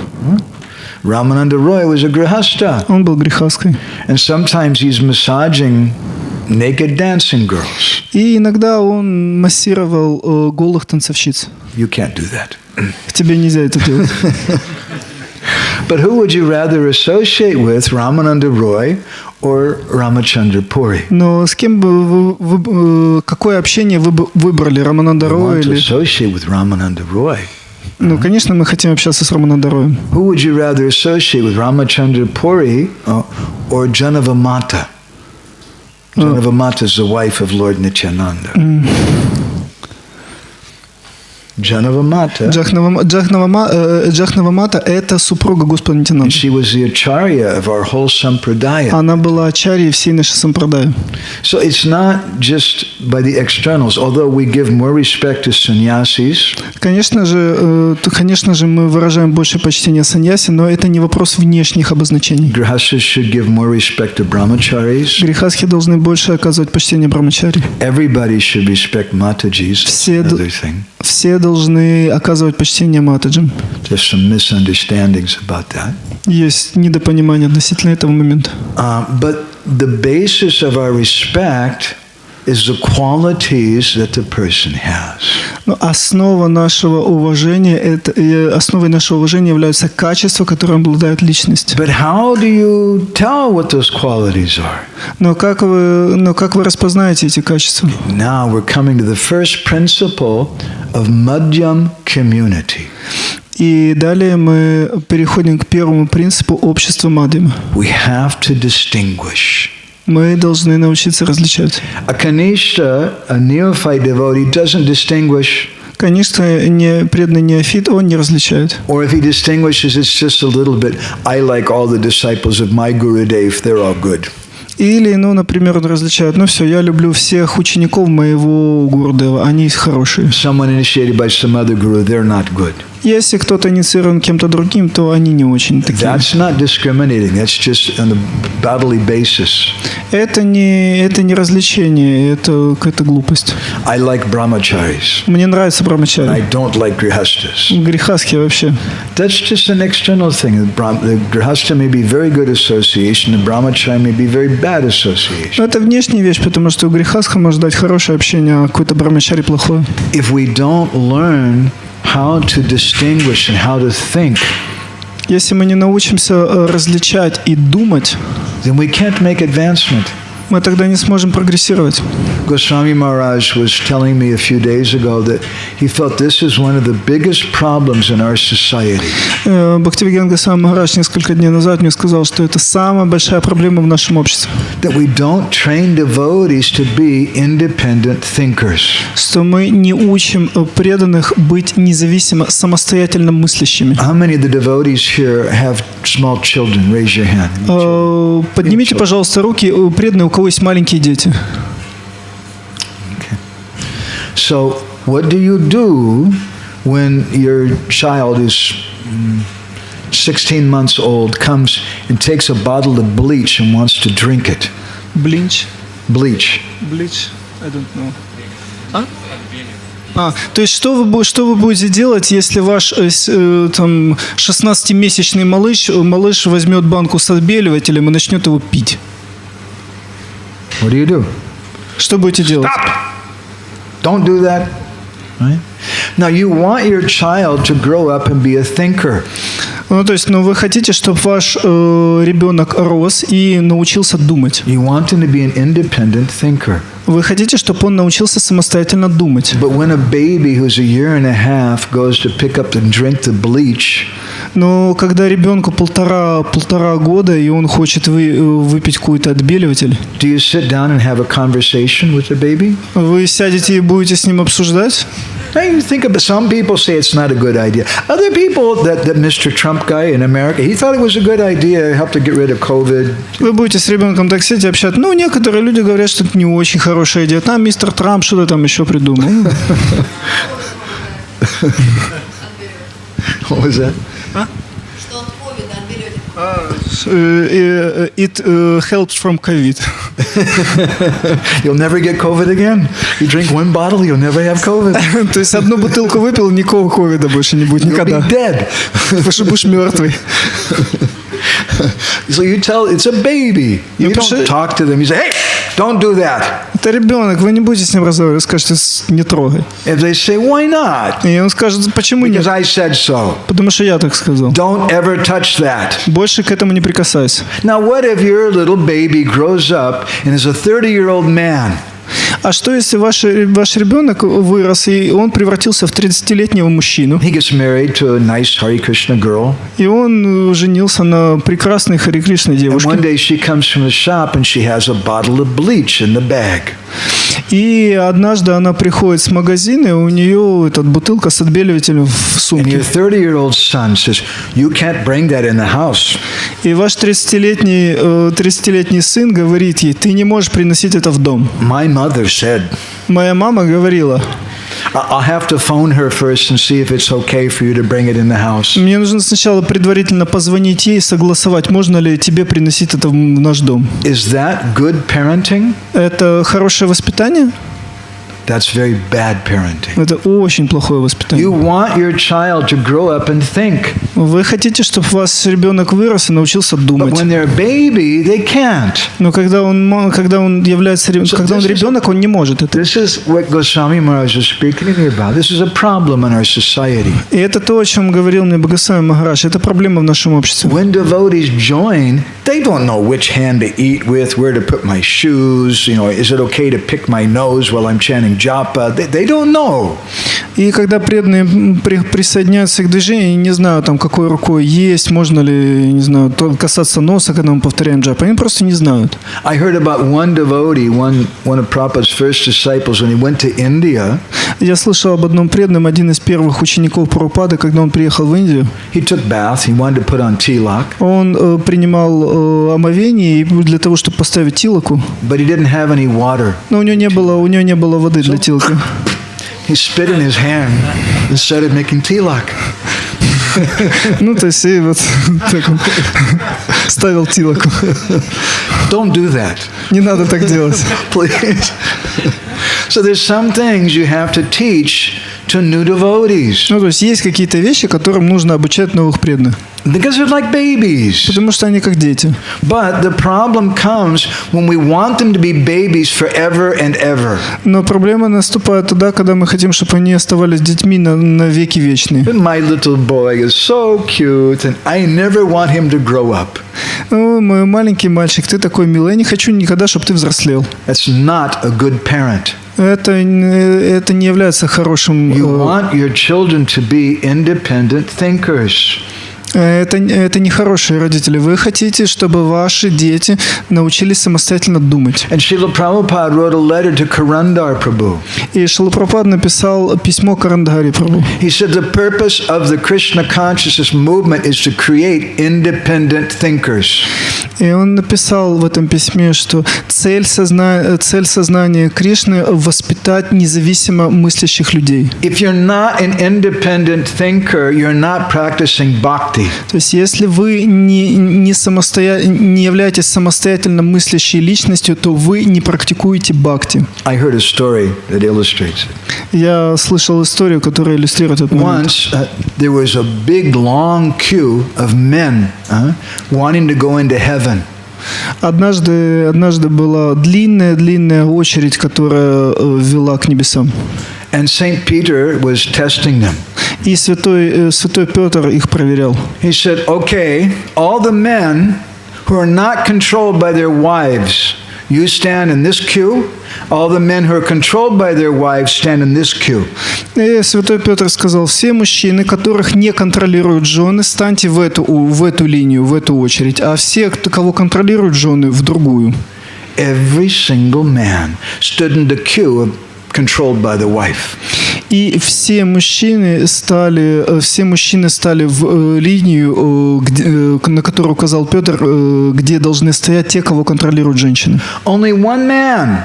Ramananda Roy was a grihasta. Он был грехаской. And sometimes he's massaging naked dancing girls. И иногда он массировал голых танцовщиц. You can't do that. Тебе нельзя это делать. But who would you rather associate with, Ramananda Roy or Ramachandra Puri? Но с кем бы вы какое общение вы бы выбрали, Рамананда We Роя want to или... associate with Ramananda Roy. Ну, конечно, мы хотим общаться с Рамананда Роем. Who would you rather associate with, Ramachandra Puri or Janavamata? Janavamata is the wife of Lord Nityananda. Janavamata. Джахнавамата – это супруга Господа Нитянанды. She was the acharya of our whole sampradaya. Она была ачарьей всей нашей сампрадаи. So it's not just by the externals, although we give more respect to sannyasis. Конечно же, мы выражаем больше почтения саньяси, но это не вопрос внешних обозначений. Grihastas should give more respect to brahmacharis. Грехасхи должны больше оказывать почтение брамачари. Everybody should respect matajis. Another thing. Все должны оказывать почтение матаджам. There's some misunderstandings about that. Есть недопонимание относительно этого момента. But the basis of our respect is the qualities that the person has. Но основой нашего уважения являются качества, которыми обладает личность. But how do you tell what those qualities are? Но как вы распознаете эти качества? Now we're coming to the first principle of Madhyam community. И далее мы переходим к первому принципу общества Мадхьяма. We have to distinguish. Мы должны научиться различать. A kanishta, a neophyte devotee, doesn't distinguish. Конечно, преданный неофит, он не различает. Or if he distinguishes, it's just a little bit. I like all the disciples of my Gurudev, they're all good. Или, например, он различает, все, я люблю всех учеников моего Гурудева, они хорошие. Someone initiated by some other guru, they're not good. Если кто-то инициирован кем-то другим, то они не очень такие. That's not discriminating. That's just on a bodily basis. Это не развлечение, это какая-то глупость. I like brahmacharis. Мне нравится I брамачари. don't like grihastas. Грехасхи вообще. That's just an external thing. The grihasta may be very good association, the brahmachari may be very bad association. Это внешняя вещь, потому что у грехасха может дать хорошее общение, а какой-то брамачари плохое. If we don't learn how to distinguish and how to think, если мы не научимся различать и думать, then we can't make advancement. мы тогда не сможем прогрессировать. Γκосвамі Maharaj was telling me a few days ago that he felt this is one of the biggest problems in our society. Бхактивиген Ґосвамі Махарадж несколько дней назад мне сказал, что это самая большая проблема в нашем обществе. That we don't train devotees to be independent thinkers. Что мы не учим преданных быть независимо, самостоятельно мыслящими. How many of the devotees here have small children? Raise your hand. Поднимите, пожалуйста, руки, преданные, у кого есть маленькие дети. Okay. So, what do you do when your child is 16 months old, comes and takes a bottle of bleach and wants to drink it? Bleach. Bleach. Bleach. I don't know. То есть что вы будете делать, если ваш там 16-месячный малыш возьмет банку с отбеливателем и начнет его пить? What do you do? Что будете делать? Stop! Don't do that. Right? Now you want your child to grow up and be a thinker. Ну, то есть, вы хотите, чтобы ваш ребенок рос и научился думать. You want him to be an independent thinker. Вы хотите, чтобы он научился самостоятельно думать. But when a baby who's a year and a half goes to pick up and drink the bleach, но когда ребенку полтора года и он хочет выпить какой-то отбеливатель, do you sit down and have a conversation with the baby? Вы сядете и будете с ним обсуждать? I think about some people say it's not a good idea. Other people, that Mr. Trump guy in America, he thought it was a good idea, helped to get rid of COVID. Вы будете с ребенком так сидеть и общаться. Некоторые люди говорят, что это не очень хорошая идея. Там мистер Трамп что-то там еще придумал. What was that? It helps from COVID. You'll never get COVID again. You drink one bottle, you'll never have COVID. То есть одну бутылку выпил, никакого ковида больше не будет никогда. You'll be dead. Потому что будешь мертвый. So you tell, it's a baby. You don't talk to them. You say, hey, don't do that. Это ребенок, вы не будете с ним разговаривать, скажете, не трогай. If they say, why not? И он скажет, почему нет? Because I said so. Потому что я так сказал. Don't ever touch that. Больше к этому не прикасайся. Now what if your little baby grows up and is a 30-year-old man? А что, если ваш ребенок вырос, и он превратился в 30-летнего мужчину? He gets married to a nice Hare Krishna girl. И он женился на прекрасной Харе Кришна девушке. And one day she comes from the shop and she has a bottle of bleach in the bag. И однажды она приходит с магазина, и у нее бутылка с отбеливателем в сумке. And your 30-year-old son says, you can't bring that in the house. И ваш 30-летний сын говорит ей, ты не можешь приносить это в дом. My mother said. Моя мама говорила. I'll have to phone her first and see if it's okay for you to bring it in the house. Мне нужно сначала предварительно позвонить ей и согласовать, можно ли тебе приносить это в наш дом. Is that good parenting? Это хорошее воспитание? That's very bad parenting. Это очень плохое воспитание. You want your child to grow up and think. Вы хотите, чтобы ваш ребенок вырос и научился думать. But when they're a baby, they can't. Но когда он является когда он ребенок, он не может это. This is what Γκосвамі Maharaj is speaking to me about. This is a problem in our society. И это то, о чем говорил мне Бгакти Махарадж. Это проблема в нашем обществе. When devotees join, they don't know which hand to eat with, where to put my shoes. You know, is it okay to pick my nose while I'm chanting japa? They don't know. И когда преданные присоединяются к движению, не знаю, там, какой рукой есть, можно ли, не знаю, касаться носа, когда мы повторяем джапу, они просто не знают. I heard about one devotee, one of Prabhupada's first disciples, when he went to India. Я слышал об одном преданном, один из первых учеников Прабхупады, когда он приехал в Индию. He took bath, he wanted to put on tilak. Он принимал омовение для того, чтобы поставить тилаку. But he didn't have any water. Но у него не было воды для тилака. He spit in his hand and started making tilak. То есть и вот так он ставил тилаку. Don't do that. Не надо так делать. Please. So there's some things you have to teach to new devotees. То есть есть какие-то вещи, которым нужно обучать новых преданных. Because they're like babies. Потому что они как дети. But the problem comes when we want them to be babies forever and ever. Но проблема наступает тогда, когда мы хотим, чтобы они оставались детьми на веки вечные. My little boy is so cute, and I never want him to grow up. Ну, мой маленький мальчик, ты такой милый, я не хочу никогда, чтобы ты взрослел. That's not a good parent. Это не является хорошим... You want your children to be independent thinkers. Это не хорошие родители. Вы хотите, чтобы ваши дети научились самостоятельно думать. And Srila Prabhupada wrote a letter to Karandar Prabhu. И Шрила Прабхупада написал письмо Карандари Прабху. He said the purpose of the Krishna consciousness movement is to create independent thinkers. И он написал в этом письме, что цель сознания Кришны – воспитать независимо мыслящих людей. If you're not an independent thinker, you're not practicing bhakti. То есть, если вы не являетесь самостоятельно мыслящей личностью, то вы не практикуете бхакти. I heard a story that illustrates it. Я слышал историю, которая иллюстрирует этот момент. Once there was a big long queue of men wanting to go into heaven. Однажды была длинная очередь, которая вела к небесам. And Saint Peter was testing them. И святой Петр их проверял. He said, okay, all the men who are not controlled by their wives, you stand in this queue. All the men who are controlled by their wives stand in this queue. И святой Петр сказал, все мужчины, которых не контролируют жены, станьте в эту линию, в эту очередь, а все, кого контролируют жены, в другую. Every single man stood in the queue of controlled by the wife. И все мужчины стали в линию, на которую указал Петр, где должны стоять те, кого контролируют женщины. Only one man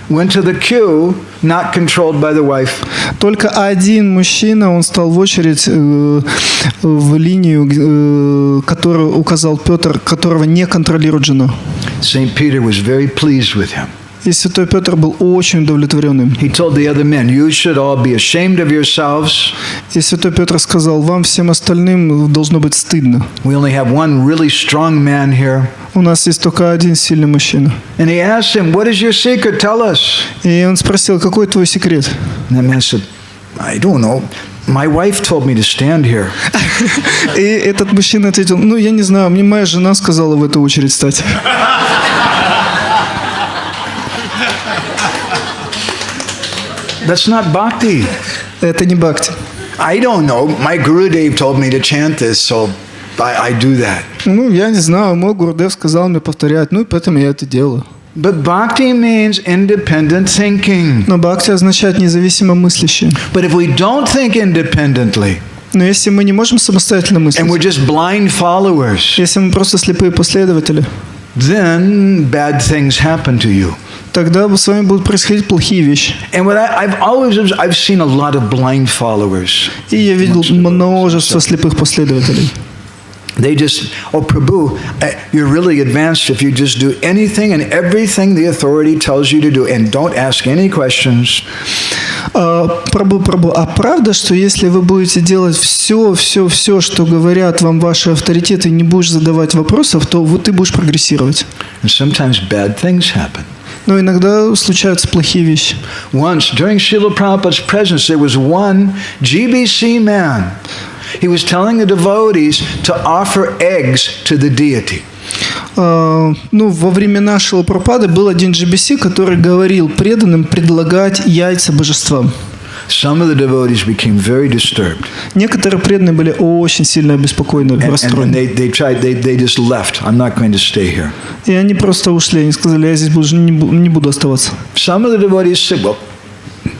went to the queue not controlled by the wife. Только один мужчина, он стал в очередь в линию, которую указал Петр, которого не контролирует жена. Saint Peter was very pleased with him. И святой Петр был очень удовлетворен им. He told the other men, you should all be ashamed of yourselves. И святой Петр сказал, вам всем остальным должно быть стыдно. We only have one really strong man here. У нас есть только один сильный мужчина. And he asked him, what is your secret? Tell us. И он спросил, какой твой секрет? And the man said, I don't know. My wife told me to stand here. И этот мужчина ответил, я не знаю, мне моя жена сказала в эту очередь стать. That's not bhakti. Это не бхакти. I don't know. My Gurudev told me to chant this, so I do that. Я не знаю, мой Гурудев сказал мне повторять, и поэтому я это делаю. But bhakti means independent thinking. Но бхакти означает независимо мыслящее. But if we don't think independently, но если мы не можем самостоятельно мыслить, and we're just blind followers, если мы просто слепые последователи, then bad things happen to you. Тогда с вами будут происходить плохие вещи. And what I've seen a lot of blind followers. И я видел множество слепых последователей. They just, Prabhu, you're really advanced if you just do anything and everything the authority tells you to do and don't ask any questions. Прабху, а правда, что если вы будете делать все, что говорят вам ваши авторитеты, и не будешь задавать вопросов, то ты будешь прогрессировать? And sometimes bad things happen. Но иногда случаются плохие вещи. Once, during Srila Prabhupada's presence, there was one GBC man. He was telling the devotees to offer eggs to the deity. Во времена Шрилы Прабхупады был один GBC, который говорил преданным предлагать яйца божествам. Some of the devotees became very disturbed. Некоторые преданные были очень сильно обеспокоены, расстроены. And they just left. I'm not going to stay here. И они просто ушли, они сказали, я здесь не буду оставаться. Some of the devotees said, well,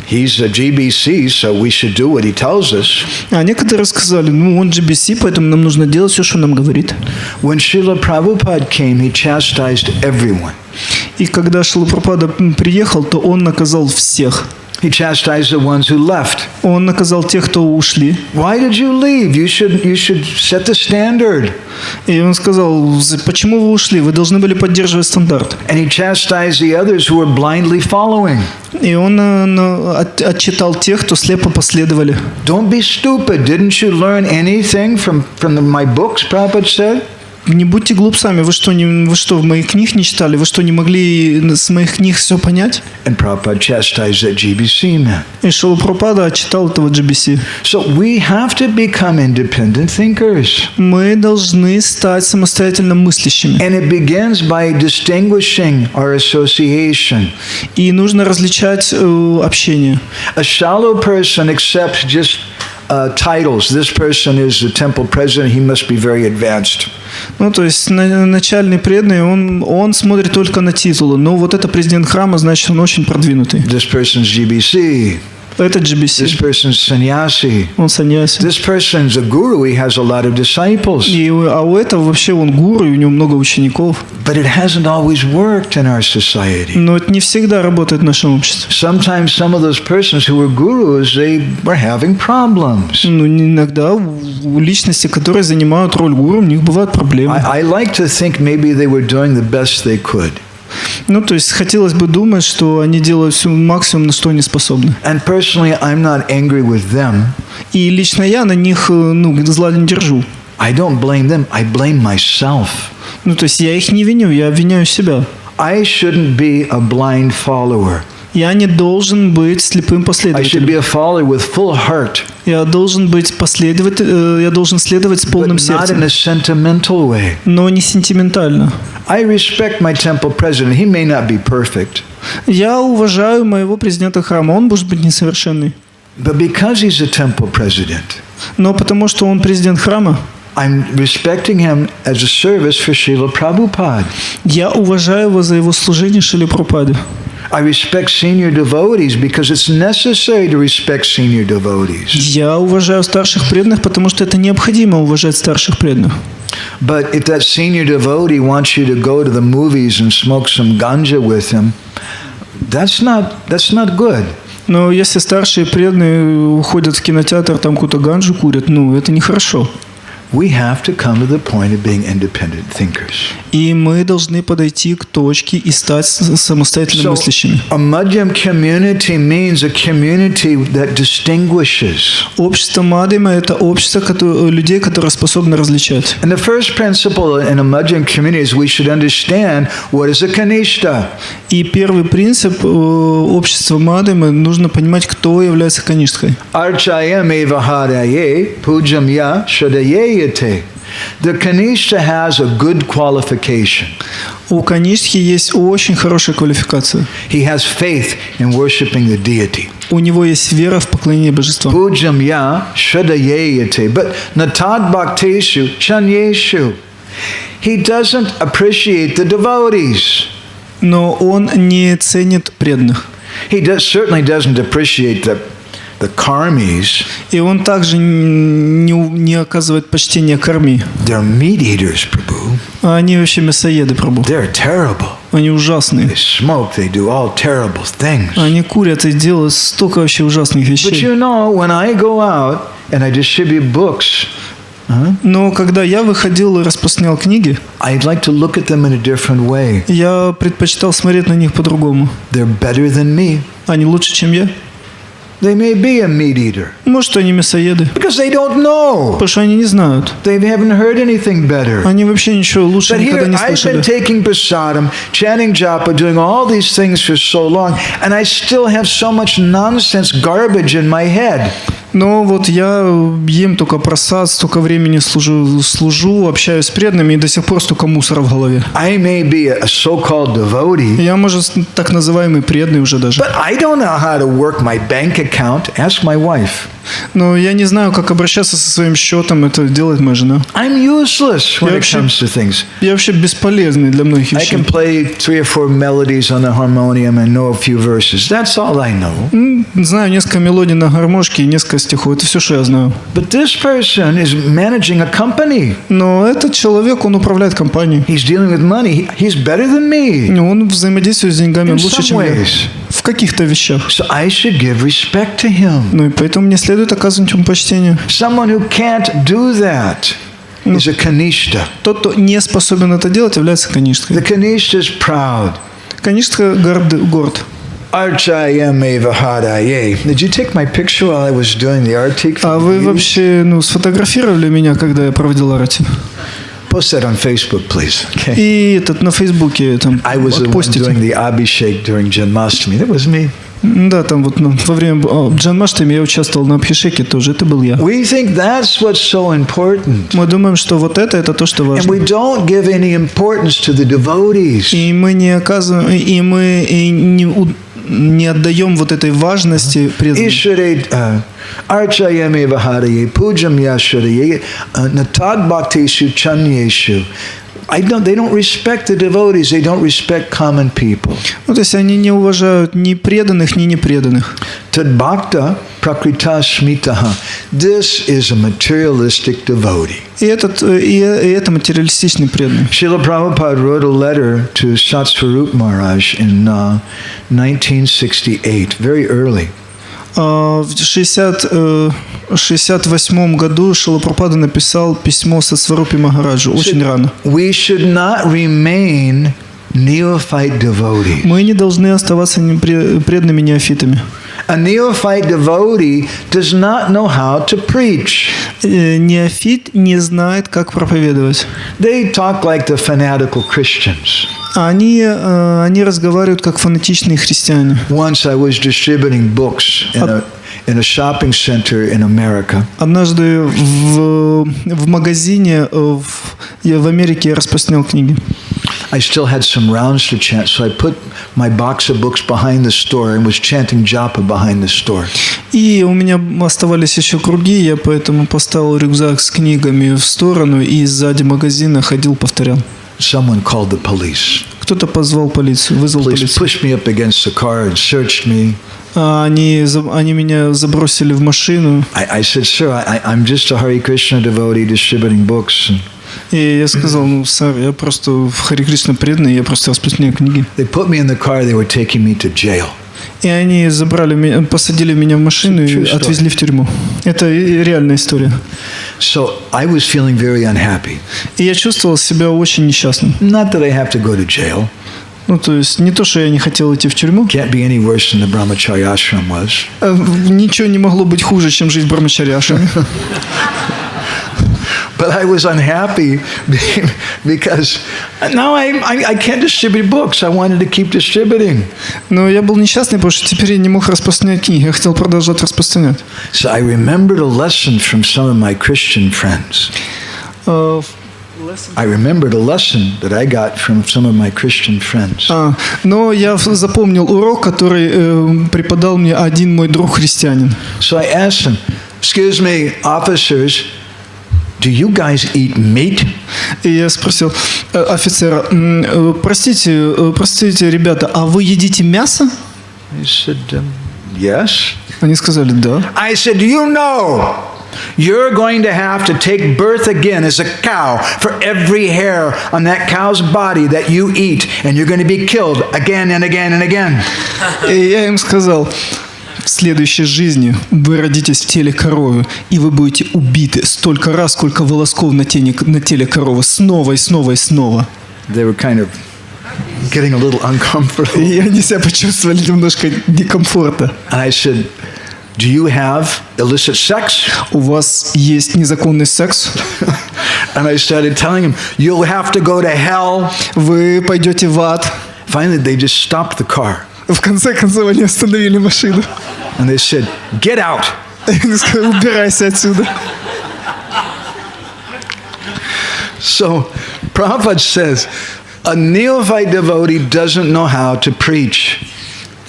he's a GBC, so we should do what he tells us. А некоторые сказали, он GBC, поэтому нам нужно делать все, что нам говорит. When Srila Prabhupada came, he chastised everyone. И когда Шрила Прабхупада приехал, то он наказал всех. He chastised the ones who left. Он наказал тех, кто ушли. Why did you leave? You should set the standard. И он сказал, почему вы ушли? Вы должны были поддерживать стандарт. And he chastised the others who were blindly following. И он отчитал тех, кто слепо последовали. Don't be stupid. Didn't you learn anything from my books? Prabhupada said. не будьте глупцами. Вы что, в моих книг не читали? Вы что, не могли с моих книг все понять? And Prabhupada chastised that GBC man. И Шрила Прабхупада читал этого GBC. So we have to become independent thinkers. Мы должны стать самостоятельно мыслящими. And it begins by distinguishing our association. И нужно различать общение. A shallow person accepts just titles. This person is the temple president. He must be very advanced. Ну, то есть начальный преданный, он смотрит только на титулы. Но вот это президент храма, значит, он очень продвинутый. This person's GBC. Это GBC. This person's sannyasi. Он саньяси. This person's a guru. He has a lot of disciples. А у этого вообще он гуру, и у него много учеников. But it hasn't always worked in our society. Но это не всегда работает в нашем обществе. Sometimes some of those persons who were gurus, they were having problems. Ну, иногда у личности, которые занимают роль гуру, у них бывают проблемы. I like to think maybe they were doing the best they could. Ну, то есть хотелось бы думать, что они делают все максимум, на что они способны. And personally, I'm not angry with them. И лично я на них, зла не держу. I don't blame them. I blame myself. Ну, то есть я их не виню, я обвиняю себя. I shouldn't be a blind follower. Я не должен быть слепым I should последователем. be a follower with full heart, Я должен быть я должен следовать с полным but not in сердцем, a sentimental way. но не сентиментально. I respect my temple president. He may not be perfect, Я уважаю моего президента храма, он может быть несовершенный. but because he's a temple president, Но потому что он президент храма, I'm respecting him as a service for Srila Prabhupada. я уважаю его за его служение Шриле Прабхупаде. I respect senior devotees because it's necessary to respect senior devotees. Я уважаю старших преданных, потому что это необходимо уважать старших преданных. But if that senior devotee wants you to go to the movies and smoke some ganja with him, that's not good. Но если старшие преданные уходят в кинотеатр, там какую-то ганджу курят, это нехорошо. We have to come to the point of being independent thinkers. И мы должны подойти к точке и стать самостоятельно мыслящими. A Madhyam community means a community that distinguishes. Общество Мадхима – это общество людей, которые способны различать. And the first principle in a Madhyam community is we should understand what is a Kanishta. И первый принцип общества Мадхима – нужно понимать, кто является каништкой. Archayam eva haraye pujam ya shradayeyate. The Kanishta has a good qualification. У каништхи есть очень хорошая квалификация. He has faith in worshiping the deity. У него есть вера в поклонение божеству. Pujam ya shradayeyate. But natad bhakteshu chanyeshu. He doesn't appreciate the devotees. Но он не ценит преданных. He certainly doesn't appreciate the karmis. И он также не оказывает почтения карми. They're meat eaters, Prabhu. Они вообще мясоеды, Прабху. They're terrible. Они ужасные. They smoke, they do all terrible things. Они курят и делают столько вообще ужасных But вещей. you know, when I go out and I distribute books, Но когда я выходил и распространял книги, I'd like to look at them in a different way. я предпочитал смотреть на них по-другому. They're better than me. Они лучше, чем я. They may be a meat eater Может, они мясоеды. because they don't know. Потому что они не знают. They haven't heard anything better. Они вообще ничего лучше But никогда here, не I've been слышали. taking prasadam, chanting japa, doing all these things for so long, and I still have so much nonsense garbage in my head. Но вот я ем только просад, столько времени служу, общаюсь с преданными, и до сих пор столько мусора в голове. I may be a so-called devotee, Я, может, так называемый преданный уже даже. but I don't know how to work my bank account. Ask my wife. Но я не знаю, как обращаться со своим счетом, это делает моя жена. I'm useless when it comes to things. Я вообще бесполезный для многих I вещей. can play 3 or 4 melodies on the harmonium and know a few verses. That's all I know. Знаю несколько мелодий на гармошке и несколько стихов. Это все, что я знаю. But this person is managing a company. Но этот человек, он управляет компанией. He's dealing with money. He's better than me Он взаимодействует с деньгами in лучше, some чем я. ways. В каких-то вещах. So I should give respect to him. Ну и поэтому мне следует оказывать ему почтение. Someone who can't do that is a Kanishta. Тот, кто не способен это делать, является каништкой. The Kanishta is proud. Каништка горд. Archayam eva haraye. Did you take my picture while I was doing the artik? А вы вообще сфотографировали меня, когда я проводил арати? Post that on Facebook, please. Okay. И на Фейсбуке там I was the one постите. doing the Abhishek during Janmashtami. That was me. Да, там вот во время Джанмаштами я участвовал на Абхишеке тоже, это был я. We think that's what's so important. Мы думаем, что вот это то, что важно. And we don't give any importance to the devotees. И мы не оказываем, и мы не отдаем вот этой важности преданным. Archayame vaharaye pujam yasharaye natad bhakteshu chanyeshu. They don't respect the devotees. They don't respect common people. Ну, то есть они не уважают ни преданных, ни непреданных. Tad bhakta prakrita smitaha. This is a materialistic devotee. И это материалистичный преданный. Srila Prabhupada wrote a letter to Satsvarup Maharaj in 1968, very early. В 68 году Шрила Прабхупада написал письмо Сатсварупе Махараджу, очень рано. We should not remain neophyte devotees. Мы не должны оставаться преданными неофитами. A neophyte devotee does not know how to preach. Неофит не знает, как проповедовать. They talk like the fanatical Christians. Они разговаривают как фанатичные христиане. Once I was distributing books in a shopping center in America. Однажды в магазине в Америке я распространял книги. I still had some rounds to chant, so I put my box of books behind the store and was chanting japa behind the store. И у меня оставались еще круги, я поэтому поставил рюкзак с книгами в сторону и сзади магазина ходил, повторял. Someone called the police. Кто-то позвал полицию, вызвал Police полицию. pushed me up against the car and searched me. Они меня забросили в машину. I said, sir, I'm just a Hare Krishna devotee distributing books. И я сказал, сэр, я просто в Харе Кришна преданный, я просто распространяю книги. They put me in the car. They were taking me to jail. И они посадили меня в машину и отвезли в тюрьму. Это реальная история. So I was feeling very unhappy. И я чувствовал себя очень несчастным. Not that I have to go to jail. Ну, то есть не то, что я не хотел идти в тюрьму. Can't be any worse than the brahmacharya ashram was. Ничего не могло быть хуже, чем жить в брамачарьяшраме. But I was unhappy because now I can't distribute books. I wanted to keep distributing. Но я был несчастный, потому что теперь я не мог распространять книги. Я хотел продолжать распространять. So I remembered a lesson from some of my Christian friends. I remembered a lesson that I got from some of my Christian friends. Но я запомнил урок, который преподал мне один мой друг христианин. So I asked him, "Excuse me, officers, do you guys eat meat?" И я спросил офицера, простите, ребята, а вы едите мясо? He said, "Yes." Они сказали, да. I said, "Do you know you're going to have to take birth again as a cow for every hair on that cow's body that you eat, and you're going to be killed again and again and again." И я им сказал, в следующей жизни вы родитесь в теле коровы, и вы будете убиты столько раз, сколько волосков на теле коровы, снова и снова и снова. They were kind of getting a little uncomfortable. И они себя почувствовали немножко некомфортно. And I said, "Do you have illicit sex?" У вас есть незаконный секс? And I started telling him, "You'll have to go to hell." Вы пойдете в ад. Finally, they just stopped the car. В конце концов, они остановили машину. And they said, "Get out." Они сказали, убирайся отсюда. So, Prabhupada says, a neophyte devotee doesn't know how to preach.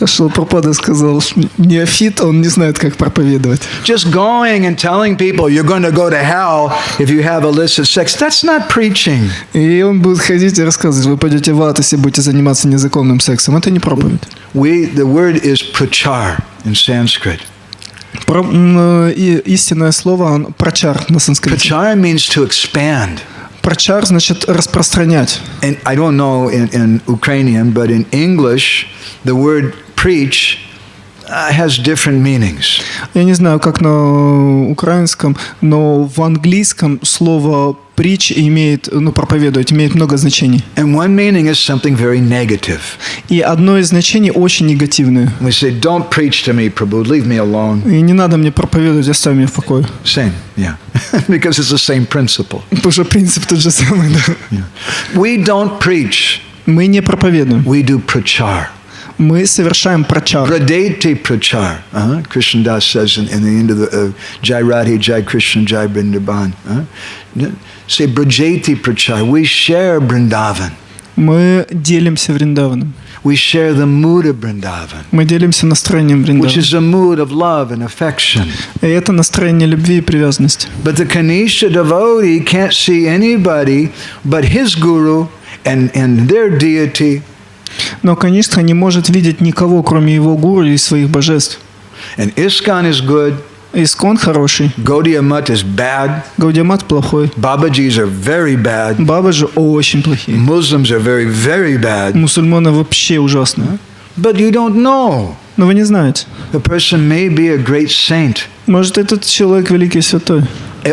Шрила Прабхупада сказал, неофит, он не знает, как проповедовать. Just going and telling people you're going to go to hell if you have illicit sex, that's not preaching. И он будет ходить и рассказывать, вы пойдете в ад, если будете заниматься незаконным сексом. Это не проповедь. The word is prachar in Sanskrit. Истинное слово прачар на санскрите. Prachar means to expand. Прачар значит распространять. And I don't know in Ukrainian, but in English, the word preach has different meanings. Я не знаю, как на украинском, но в английском слово «притч» имеет, проповедовать, имеет много значений. And one meaning is something very negative. И одно из значений очень негативное. We say, don't preach to me, Prabhu, leave me alone. И не надо мне проповедовать, оставь меня в покое. Same, yeah. Because it's the same principle. Потому что принцип тот же самый, да. Yeah. We don't preach. Мы не проповедуем. We do prachar. Мы совершаем прачар. Pradeti prachar. Krishna Das says in the end of the Jai Radhe, Jai Krishna, Jai Vrindavan. Say Brajeti prachar. We share Vrindavan. Мы делимся Вриндаваном. We share the mood of Vrindavan. Мы делимся настроением Вриндавана. Which is a mood of love and affection. И это настроение любви и привязанности. But the Kanishta devotee can't see anybody but his guru and their deity. Но Каништха не может видеть никого, кроме его гуру и своих божеств. And ISKCON is good. Искон хороший. Gaudiya Math is bad. Гаудия Мат плохой. Babajis are very bad. Бабаджи очень плохие. Muslims are very, very bad. Мусульманы вообще ужасные. But you don't know. Но вы не знаете. The person may be a great saint. Может, этот человек великий святой.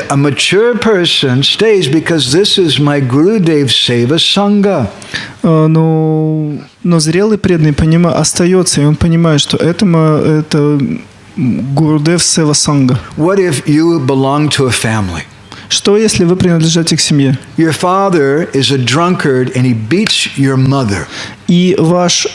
A mature person stays because this is my Gurudev Seva Sangha. Но зрелый преданный остается, и он понимает, что это Гурудев Сева Санга. What if you belong to a family? Что, если вы принадлежите к семье? Your father is a drunkard and he beats your mother. И ваш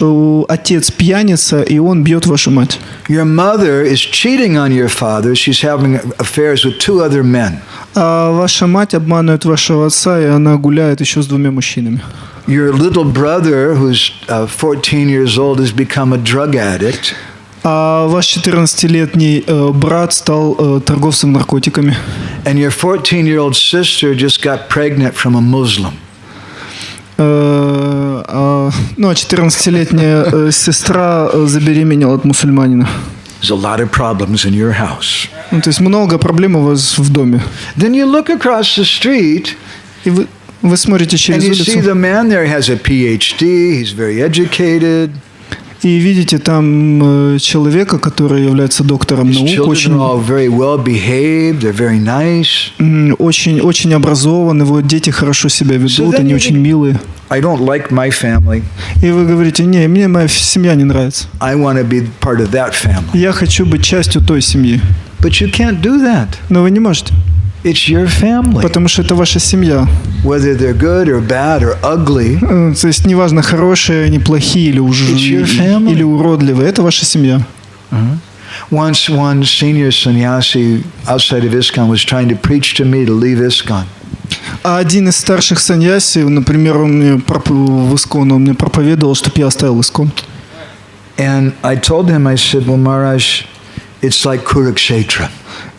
отец пьяница, и он бьет вашу мать. Your mother is cheating on your father. She's having affairs with 2 other men. А ваша мать обманывает вашего отца, и она гуляет еще с 2 мужчинами. Your little brother, who's 14 years old, has become a drug addict. А ваш 14-летний брат стал торговцем наркотиками. And your 14-year-old sister just got pregnant from a Muslim. 14-летняя сестра забеременела от мусульманина. There's a lot of problems in your house. То есть много проблем у вас в доме. Then you look across the street. И вы смотрите через улицу. And you see the man there has a PhD. He's very educated. И видите там человека, который является доктором наук, очень образован, его дети хорошо себя ведут, они очень милые. I don't like my family. И вы говорите, не, мне моя семья не нравится. I want to be part of that family. Я хочу быть частью той семьи. But you can't do that. Но вы не можете. It's your family. Потому что это ваша семья. Whether they're good or bad or ugly. То есть неважно, хорошие они, плохие или уродливые, это ваша семья. Once one senior sannyasi outside of ISKCON was trying to preach to me to leave ISKCON. А один из старших саньяси, например, он мне проповедовал, чтобы я оставил ISKCON. And I told him, I said, well, Maharaj, it's like Kurukshetra.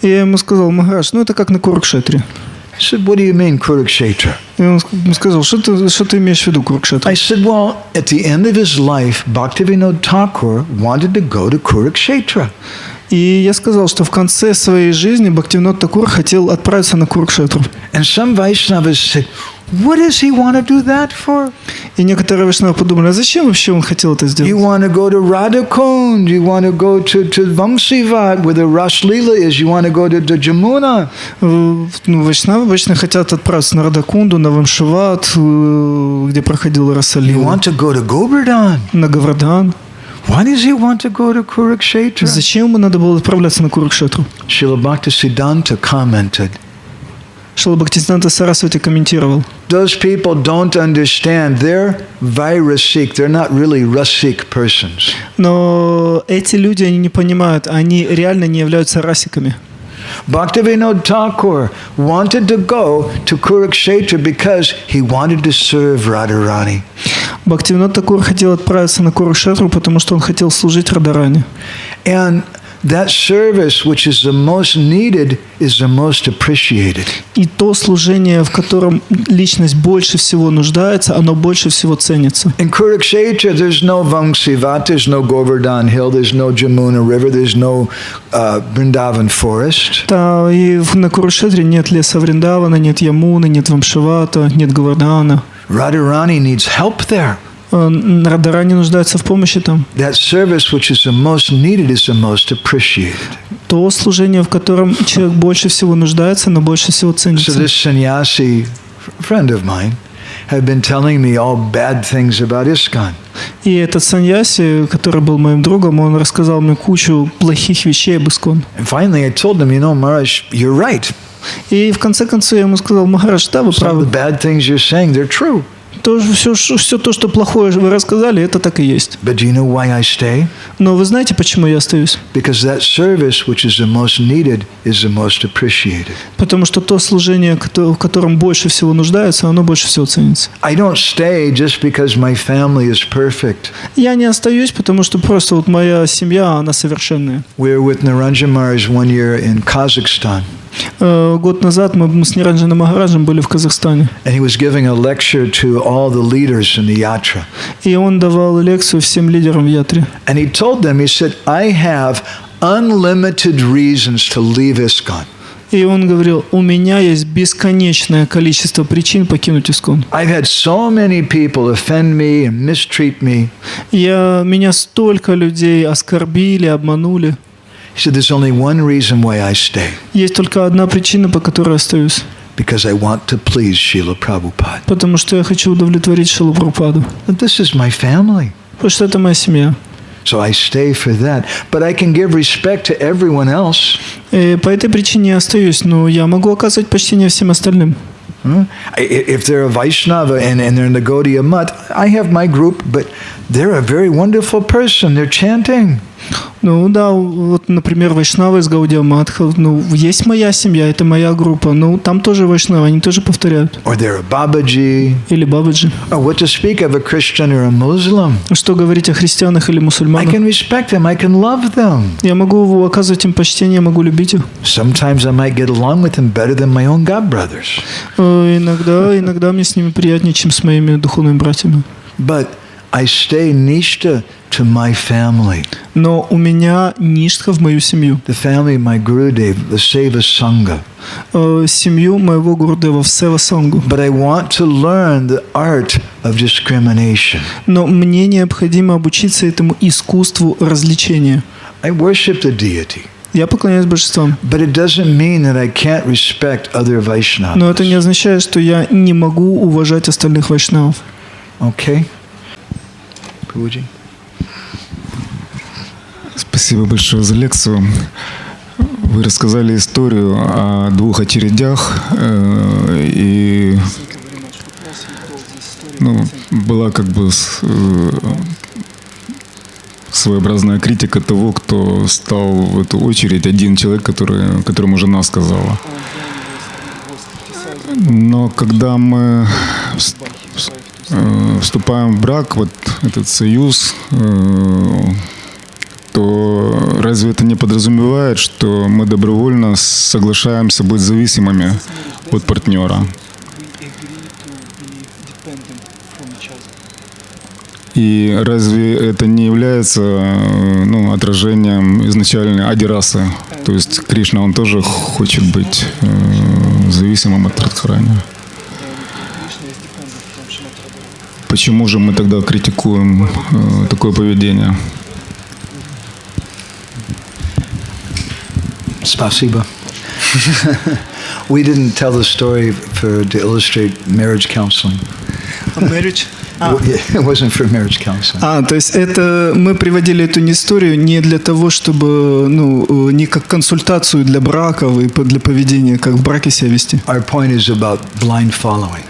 И я ему сказал, Махарадж, это как на Курукшетре. I said, what do you mean, Kurukshetra? И он сказал, что ты имеешь в виду, Курукшетра? I said, well, at the end of his life, Bhaktivinoda Thakur wanted to go to Kurukshetra. И я сказал, что в конце своей жизни Бхактивинод Такур хотел отправиться на Курукшетру. And some Vaishnavas said, what does he want to do that for? И некоторые вайшнавы подумали, а зачем вообще он хотел это сделать? You want to go to Radhakund, you want to go to Vamsivat, where the Ras Leela is, you want to go to Jamuna. Вайшнавы обычно хотят отправиться на Радакунду, на Вамшиват, где проходила Раса Лила. You want to go to Govardhan. На Говардан. Why does he want to go to Kurukshetra? Зачем ему надо было отправляться на Курукшетру? Srila Bhaktisiddhanta commented. Шрила Бхактисиданта Сарасвати комментировал. Those people don't understand. They're vairasik. They're not really rasik persons. Но эти люди, они не понимают, они реально не являются расиками. Bhaktivinoda Thakur wanted to go to Kurukshetra because he wanted to serve Radharani. Бхактивинод Такур хотел отправиться на Курукшетру, потому что он хотел служить Радharani. And that service, which is the most needed, is the most appreciated. И то служение, в котором личность больше всего нуждается, оно больше всего ценится. In Kurukshetra, there's no Vamsivat, there's no Govardhan Hill, there's no Jamuna River, there's no Vrindavan Forest. Да, и на Курукшетре нет леса Вриндавана, нет Ямуны, нет Вамшивата, нет Говардхана. Radharani needs help there. Радара не нуждается в помощи там. That service which is the most needed is the most appreciated. То служение, в котором человек больше всего нуждается, но больше всего ценится. So this sannyasi friend of mine had been telling me all bad things about ISKCON. И этот саньяси, который был моим другом, он рассказал мне кучу плохих вещей об ISKCON. And finally I told him, Maharaj, you're right. И в конце концов я ему сказал: Махарадж, да, вы правы. Some of the bad things you're saying, they're true. Все то, что плохое вы рассказали, это так и есть. But do you know why I stay? Но вы знаете, почему я остаюсь? Because that service which is the most needed is the most appreciated. Потому что то служение, в котором больше всего нуждается, оно больше всего ценится. I don't stay just because my family is perfect. Я не остаюсь, потому что просто вот моя семья, она совершенная. We were with Naranjan Maharaj one year in Kazakhstan. Год назад мы с Ниранджаном Махараджем были в Казахстане. And he was giving a lecture to all the leaders in the yatra. И он давал лекцию всем лидерам в ятре. And he told them, he said, I have unlimited reasons to leave ISKCON. И он говорил: у меня есть бесконечное количество причин покинуть ISKCON. I've had so many people offend me and mistreat me. Меня столько людей оскорбили, обманули. He said, there's only one reason why I stay. Есть только одна причина, по которой остаюсь. Because I want to please Srila Prabhupada. Потому что я хочу удовлетворить Шрилу Прабхупаду. But this is my family. Потому что это моя семья. So I stay for that. But I can give respect to everyone else. И по этой причине я остаюсь, но я могу оказывать почтение всем остальным. If they're a Vaishnava and they're in the Gaudiya Mutt, I have my group, but they're a very wonderful person. They're chanting. Ну да, вот, например, вайшнавы из Гаудия Матха, есть моя семья, это моя группа, там тоже вайшнавы, они тоже повторяют. Or they're a Babaji. Или Бабаджи. Or what to speak of a Christian or a Muslim. Что говорить о христианах или мусульманах? I can respect them, I can love them. Я могу оказывать им почтение, я могу любить их. Sometimes I might get along with them better than my own God brothers. Иногда мне с ними приятнее, чем с моими духовными братьями. But I stay nishta to my family. Но у меня ништха в мою семью. The family of my Gurudev, the Seva Sangha. Семью моего Гурудева в Сева Сангу. But I want to learn the art of discrimination. Но мне необходимо обучиться этому искусству развлечения. I worship the deity. Я поклоняюсь божествам. But it doesn't mean that I can't respect other Vaishnavas. Но это не означает, что я не могу уважать остальных вайшнавов. Okay? Prabhuji? Спасибо большое за лекцию. Вы рассказали историю о двух очередях, и была как бы своеобразная критика того, кто стал в эту очередь, один человек, которому жена сказала. Но когда мы вступаем в брак, вот этот союз, то разве это не подразумевает, что мы добровольно соглашаемся быть зависимыми от партнера? И разве это не является отражением изначальной адирасы? То есть Кришна, он тоже хочет быть зависимым от Радхарани. Почему же мы тогда критикуем такое поведение? Spasiba. We didn't tell the story to illustrate marriage counseling. Marriage? It wasn't for marriage counseling. То есть это мы приводили эту историю не для того, чтобы, не как консультацию для браков и для поведения, как в браке себя вести. Our point is about blind following.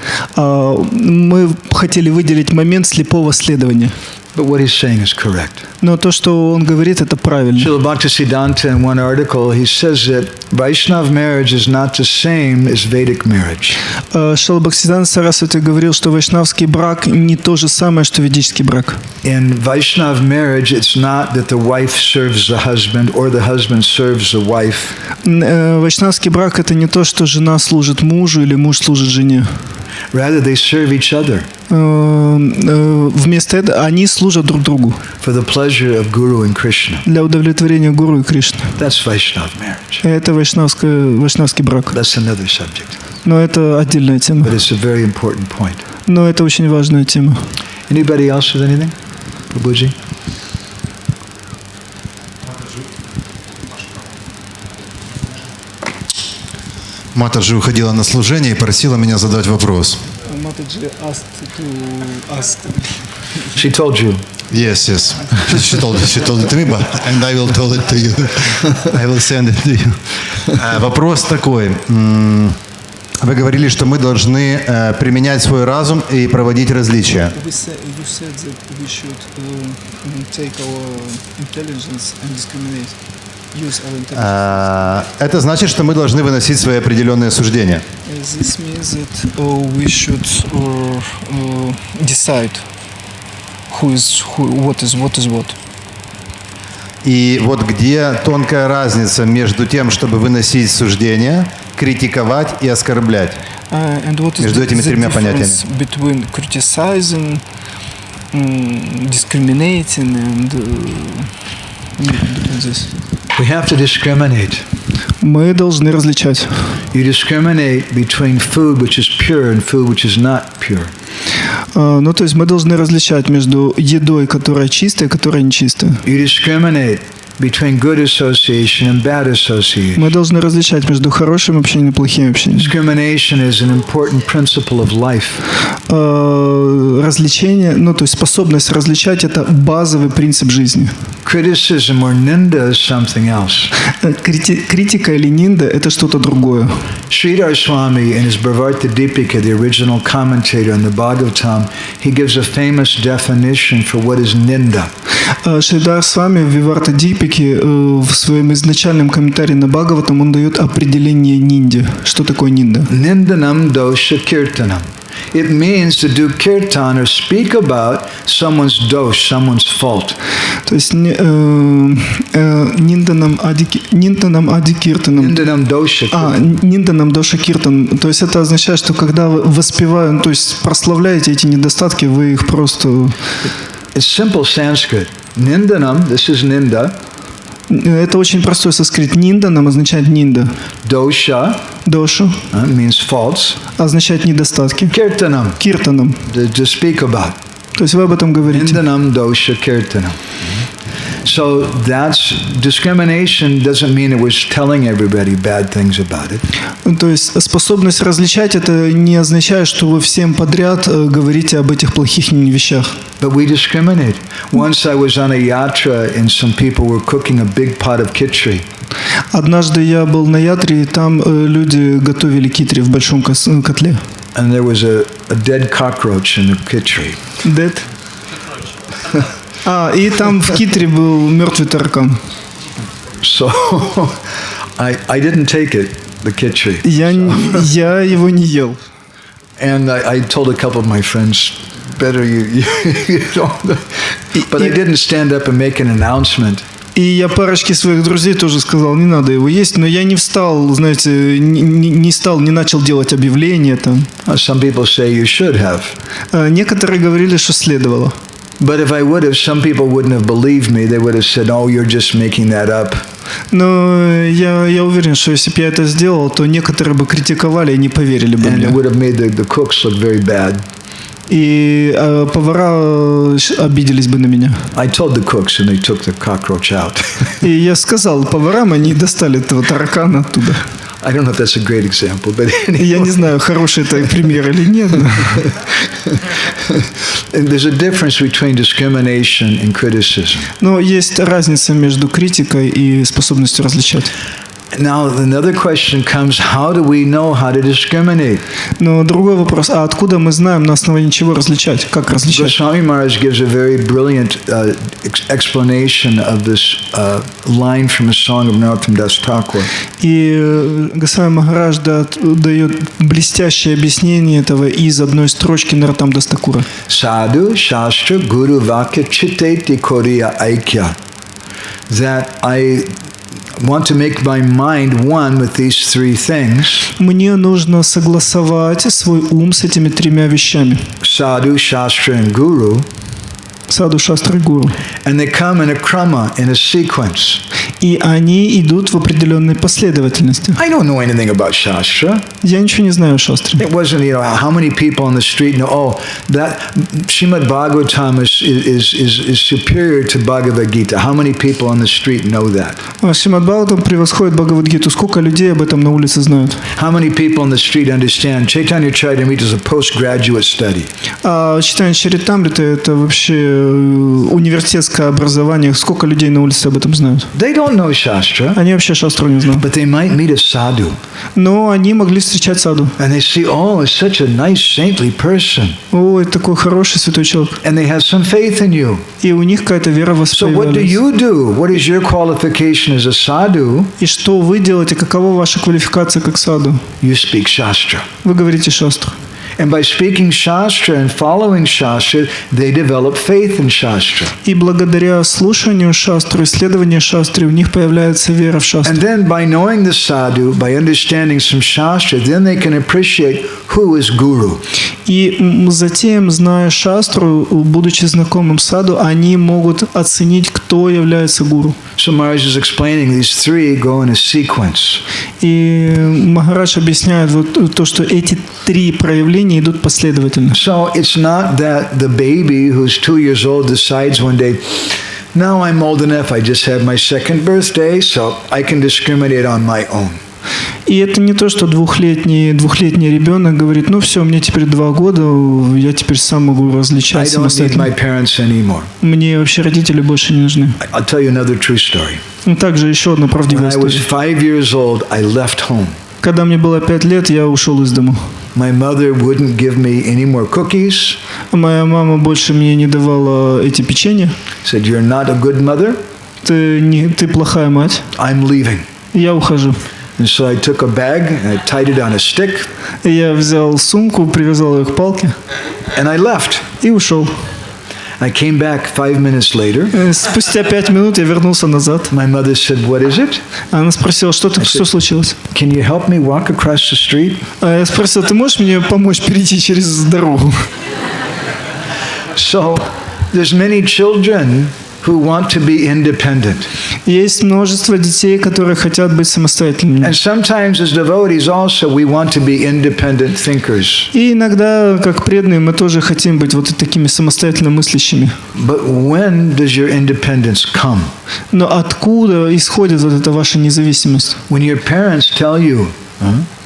Мы хотели выделить момент слепого следования. But what he's saying is correct. Но то, что он говорит, это правильно. Srila Bhaktisiddhanta, in one article, he says that Vaishnava marriage is not the same as Vedic marriage. Шрила Бхактисиданта Сарасвати говорил, что вайшнавский брак не то же самое, что ведический брак. In Vaishnava marriage, it's not that the wife serves the husband or the husband serves the wife. Вайшнавский брак – это не то, что жена служит мужу или муж служит жене. Rather, they serve each other. Вместо этого они служат друг другу. For the pleasure of Guru and Krishna. Для удовлетворения Гуру и Кришны. That's Vaishnava marriage. Это вайшнавский брак. That's another subject. Но это отдельная тема. But it's a very important point. Но это очень важная тема. Anybody else with anything? Prabhuji? Матаджи уходила на служение и просила меня задать вопрос. Mataji asked to ask. She told you. Yes. She told it to me, and I will tell it to you. I will send it to you. Вопрос такой. Вы говорили, что мы должны применять свой разум и проводить различия. You said that we should take our intelligence and discriminate. Use our intelligence. Это значит, что мы должны выносить свои определенные суждения. This means that we should decide what is what. И вот где тонкая разница между тем, чтобы выносить суждения, критиковать и оскорблять. Между этими тремя понятиями. Between criticizing, discriminating and this. We have to discriminate. Мы должны различать. You discriminate between food which is pure and food which is not pure. Ну, то есть мы должны различать между едой, которая чистая, и которая нечистая. You discriminate between good association and bad association. Мы должны различать между хорошим общением и плохим общением. Discrimination is an important principle of life. Развлечение, ну, то есть способность различать – это базовый принцип жизни. Criticism or ninda is something else. Критика или нинда – это что-то другое. Sridhar Swami, in his Bhakti Deepika, the original commentator on the Bhagavatam, he gives a famous definition for what is ninda. Шридар Свами в Виварта Дипике в своем изначальном комментарии на Бхагаватам он дает определение нинде. Что такое нинда? Nindanam dosha kirtanam. It means to do kirtan or speak about someone's dosh, someone's fault. То есть нинданам ади киртанам. Nindanam dosha. Нинданам доша киртан. То есть это означает, что когда вы воспеваете, то есть прославляете эти недостатки, вы их просто... It's simple Sanskrit. Nindanam, this is ninda. Это очень простой санскрит. Нинданам означает нинда. Dosha. Дошу Means faults. означает недостатки. Kirtanam. Киртанам. To speak about. То есть вы об этом говорите. Nindanam dosha kirtanam. So that's discrimination doesn't mean it was telling everybody bad things about it. То есть способность различать это не означает, что вы всем подряд говорите об этих плохих вещах. But we discriminate. Once I was on a yatra and some people were cooking a big pot of khichdi. Однажды я был на ятре, и там люди готовили китри в большом котле. And there was a dead cockroach in the khichdi. Dead? И там в китре был мертвый таракан. So I didn't take it, the khichdi. Я его не ел. And I told a couple of my friends, better you don't. But I didn't stand up and make an announcement. И я парочке своих друзей тоже сказал, не надо его есть, но я не встал, знаете, не начал делать объявления там. Some people say you should have. Некоторые говорили, что следовало. But if I would have, some people wouldn't have believed me. They would have said, "Oh, you're just making that up." Но я уверен, что если бы я это сделал, то некоторые бы критиковали и не поверили бы мне. And it would have made the cooks look very bad. И повара обиделись бы на меня. I told the cooks, and they took the cockroach out. И я сказал поварам, они достали этого таракана оттуда. I don't know if that's a great example, but anyway. Я не знаю, хороший это пример или нет. There's a difference between discrimination and criticism. Но есть разница между критикой и способностью различать. Now another question comes: how do we know how to discriminate? Но другой вопрос: а откуда мы знаем, на основании чего различать, как различать? Ґосвамі Maharaj gives a very brilliant explanation of this line from a song of Narottam Das Thakur. И Ґосвамі Махарадж дает блестящее объяснение этого из одной строчки Нароттам Дас Thakura. Sadhu Shastra Guru Vakya Chitteti Koriya Aikya. That I want to make my mind one with these three things. Мне нужно согласовать свой ум с этими тремя вещами. Sadhu, Shastra, and Guru. Саду, шастра и гуру. And they come in a krama, in a sequence. И они идут в определенной последовательности. I don't know anything about Shastra. Я ничего не знаю о шастре. It wasn't, how many people on the street know, that Srimad Bhagavatam is superior to Bhagavad Gita. How many people on the street know that? Шримад Бхагаватам превосходит Бхагавад-гиту. Сколько людей об этом на улице знают? How many people on the street understand Chaitanya Charitamrita is a postgraduate study? Читание Чаритамриты – это вообще университетское образование. Сколько людей на улице об этом знают? They don't know Shastra. Они вообще шастру не знают. But they might meet a sadhu. Но они могли встречать саду. And they see, it's such a nice, saintly person. Ой, такой хороший святой человек. And they have some faith in you. И у них какая-то вера в вас So what do you do? What is your qualification as a sadhu? И что вы делаете? Какова ваша квалификация как саду? You speak Shastra. Вы говорите шастру. And by speaking Shastra and following Shastra, they develop faith in Shastra. И благодаря слушанию шастры, исследованию шастры, у них появляется вера в шастру. And then by knowing the sadhu, by understanding some Shastra, then they can appreciate who is Guru. И затем, зная шастру, будучи знакомым саду, они могут оценить, кто является гуру. So Maharaj is explaining these three go in a sequence. И Махарадж объясняет вот то, что эти три проявления идут последовательно. So it's not that the baby who's 2 years old decides one day, now I'm old enough, I just had my second birthday, so I can discriminate on my own. И это не то, что двухлетний ребенок говорит, ну все, мне теперь 2 года, я теперь сам могу различать самостоятельно. Мне вообще родители больше не нужны. I'll tell you another true story. И также еще одна правдивая When I was история. 5 years old, I left home. Когда мне было 5 лет, я ушел из дома. My mother wouldn't give me any more cookies. Моя мама больше мне не давала эти печенья. Said, you're not a good mother. Ты плохая мать. I'm leaving. Я ухожу. And so I took a bag and I tied it on a stick. Я взял сумку, привязал ее к палке. And I left. И ушел. I came back 5 minutes later. Спустя 5 минут я вернулся назад. My mother said, what is it? Она спросила, что случилось? Can you help me walk across the street? Я спросил, ты можешь мне помочь перейти через дорогу? So, there's many children who want to be independent. Есть множество детей, которые хотят быть самостоятельными. And sometimes as devotees also we want to be independent thinkers. И иногда, как преданные, мы тоже хотим быть вот такими самостоятельно мыслящими. But when does your independence come? Но откуда исходит вот эта ваша независимость? When your parents tell you,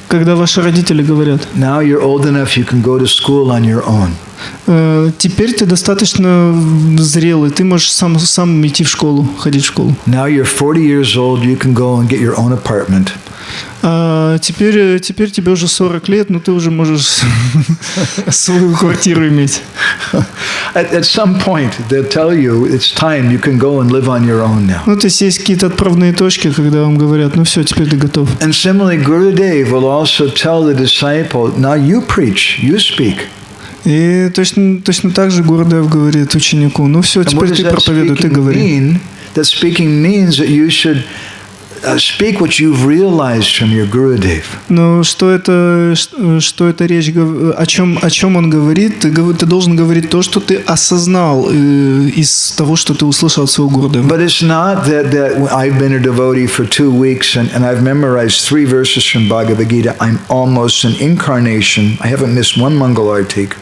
когда ваши родители говорят, now you're old enough you can go to school on your own. Теперь ты достаточно зрелый, ты можешь сам идти в школу, ходить в школу. Now you're 40 years old, you can go and get your own apartment. Теперь тебе уже 40 лет, но ты уже можешь свою квартиру иметь. At some point, they'll tell you it's time. You can go and live on your own now. Ну, то есть есть какие-то отправные точки, когда вам говорят, ну все, теперь ты готов. And similarly, Gurudev will also tell the disciple, now you preach, you speak. И точно так же Гурудев говорит ученику, ну все, теперь ты проповедуй, ты говори. That speaking means that you should speak what you've realized from your Gurudev. Но что это речь, о чем он говорит? Ты должен говорить то, что ты осознал из того, что ты услышал от своего Гурудева. But it's not that I've been a devotee for 2 weeks and I've memorized 3 verses from Bhagavad Gita. I'm almost an incarnation. I haven't missed one Mangalartik.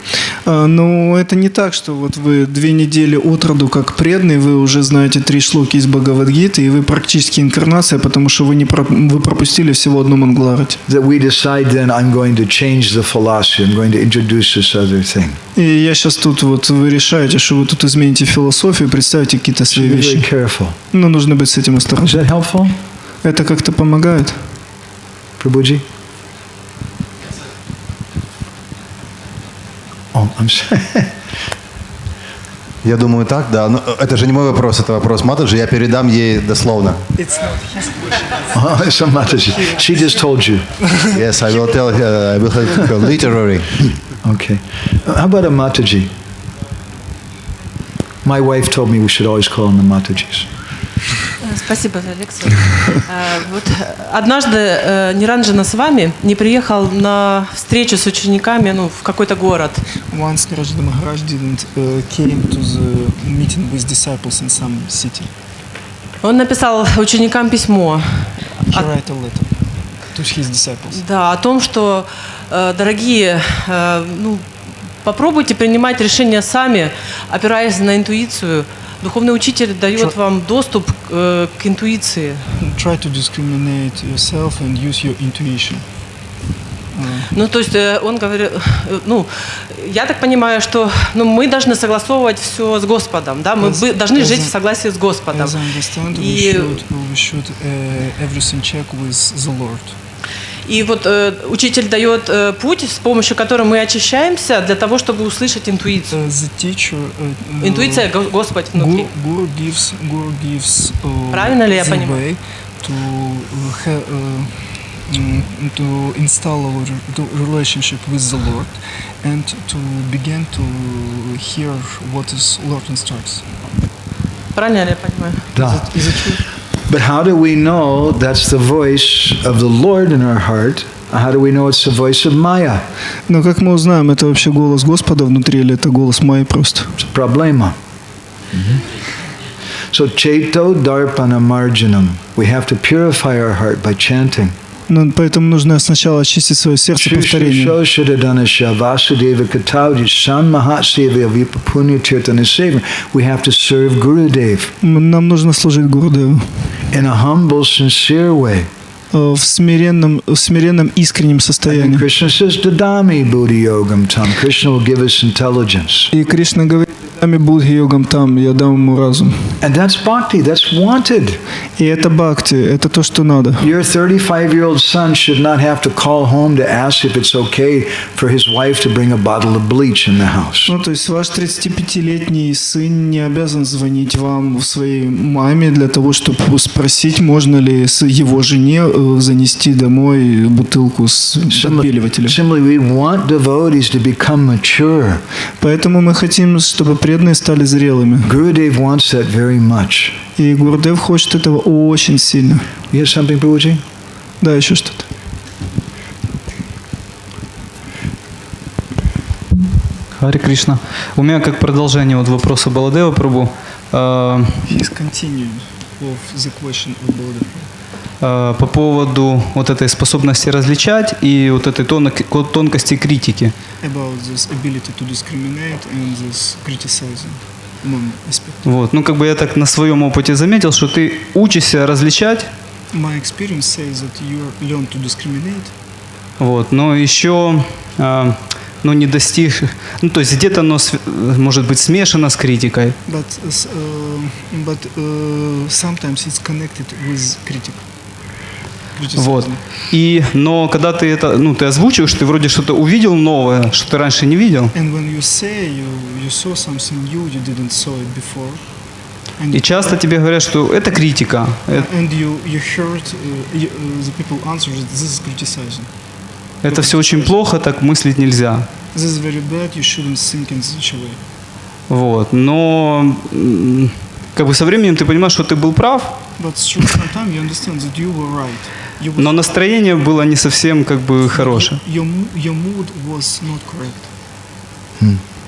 Но это не так, что вот вы 2 недели от роду как преданный, вы уже знаете 3 шлоки из Бхагавад-гиты, и вы практически инкарнация, потому что вы пропустили всего одну Мангаларати. That we decide then I'm going to change the philosophy. I'm going to introduce this other thing. И я сейчас тут вот вы решаете, что вы тут измените философию, представите какие-то свои вещи. Be very careful. Но нужно быть с этим осторожным. Is that helpful? Это как-то помогает? Prabhuji? Oh, I'm sorry. Я думаю, так, да. Но это же не мой вопрос, это вопрос Матаджи. Я передам ей дословно. It's Mataji. She just told you. Yes, I will tell her. I will have her literary. Okay. How about a Mataji? My wife told me we should always call them the Matajis. Спасибо за лекцию. Вот однажды Ниранджана с вами не приехал на встречу с учениками, в какой-то город. Once Niranjana Maharaj didn't came to the meeting with disciples in some city. Он написал ученикам письмо. He write a letter to his disciples. Да, о том, что, дорогие, ну, попробуйте принимать решения сами, опираясь на интуицию. Духовный учитель дает вам доступ к интуиции. Try to discriminate yourself and use your intuition. Ну, то есть он говорит, ну, я так понимаю, что мы должны согласовывать все с Господом, да, мы должны жить в согласии с Господом. As I understand, we should everything check with the Lord. И вот учитель дает путь, с помощью которого мы очищаемся для того, чтобы услышать интуицию. The teacher, Интуиция Господь внутри. Guru gives Правильно ли я the понимаю? way to install our relationship with the Lord and to begin to hear what is Lord instructs. Правильно ли я понимаю? Да. Is it true? But how do we know that's the voice of the Lord in our heart? How do we know it's the voice of Maya? Но как мы узнаем, это вообще голос Господа внутри или это голос Майи просто? It's a problema. So Cheto Darpana Marjanam. We have to purify our heart by chanting. Ну, поэтому нужно сначала очистить свое сердце повторением. We have to serve Gurudev. Нам нужно служить Гурудеву. In a humble, sincere way. В смиренном, искреннем состоянии. Krishna says, Dadami Buddhi Yogam Tam. Krishna will give us intelligence. И Кришна говорит, «Дами Будхи Йогам Там, я дам ему разум». And that's bhakti, that's wanted. И это бхакти, это то, что надо. Your 35-year-old son should not have to call home to ask if it's okay for his wife to bring a bottle of bleach in the house. Ну, то есть ваш 35-летний сын не обязан звонить вам, своей маме, для того, чтобы спросить, можно ли его жене занести домой бутылку с отбеливателем. Similarly, we want devotees to become mature. Поэтому мы хотим, чтобы преданные стали зрелыми. Gurudev wants that very much. И Гурудев хочет этого очень сильно. You have something, Prabhuji? Да, еще что-то. Харе Кришна. У меня как продолжение вот вопроса Баладева Прабху. He's continuing of the question of Baladev. По поводу вот этой способности различать и вот этой тонкости критики. About this ability to discriminate and this criticizing aspect. Вот, ну как бы я так на своем опыте заметил, что ты учишься различать. My experience says that you learn to discriminate. Вот, но еще, ну не достиг, ну то есть где-то оно может быть смешано с критикой. But sometimes it's connected with critic. Вот. Но когда ты это, ну, ты озвучиваешь, ты вроде что-то увидел новое, что ты раньше не видел. И часто тебе говорят, что это критика. Это все очень плохо, так мыслить нельзя. Вот. Но как бы со временем ты понимаешь, что ты был прав. Но настроение было не совсем как бы хорошее.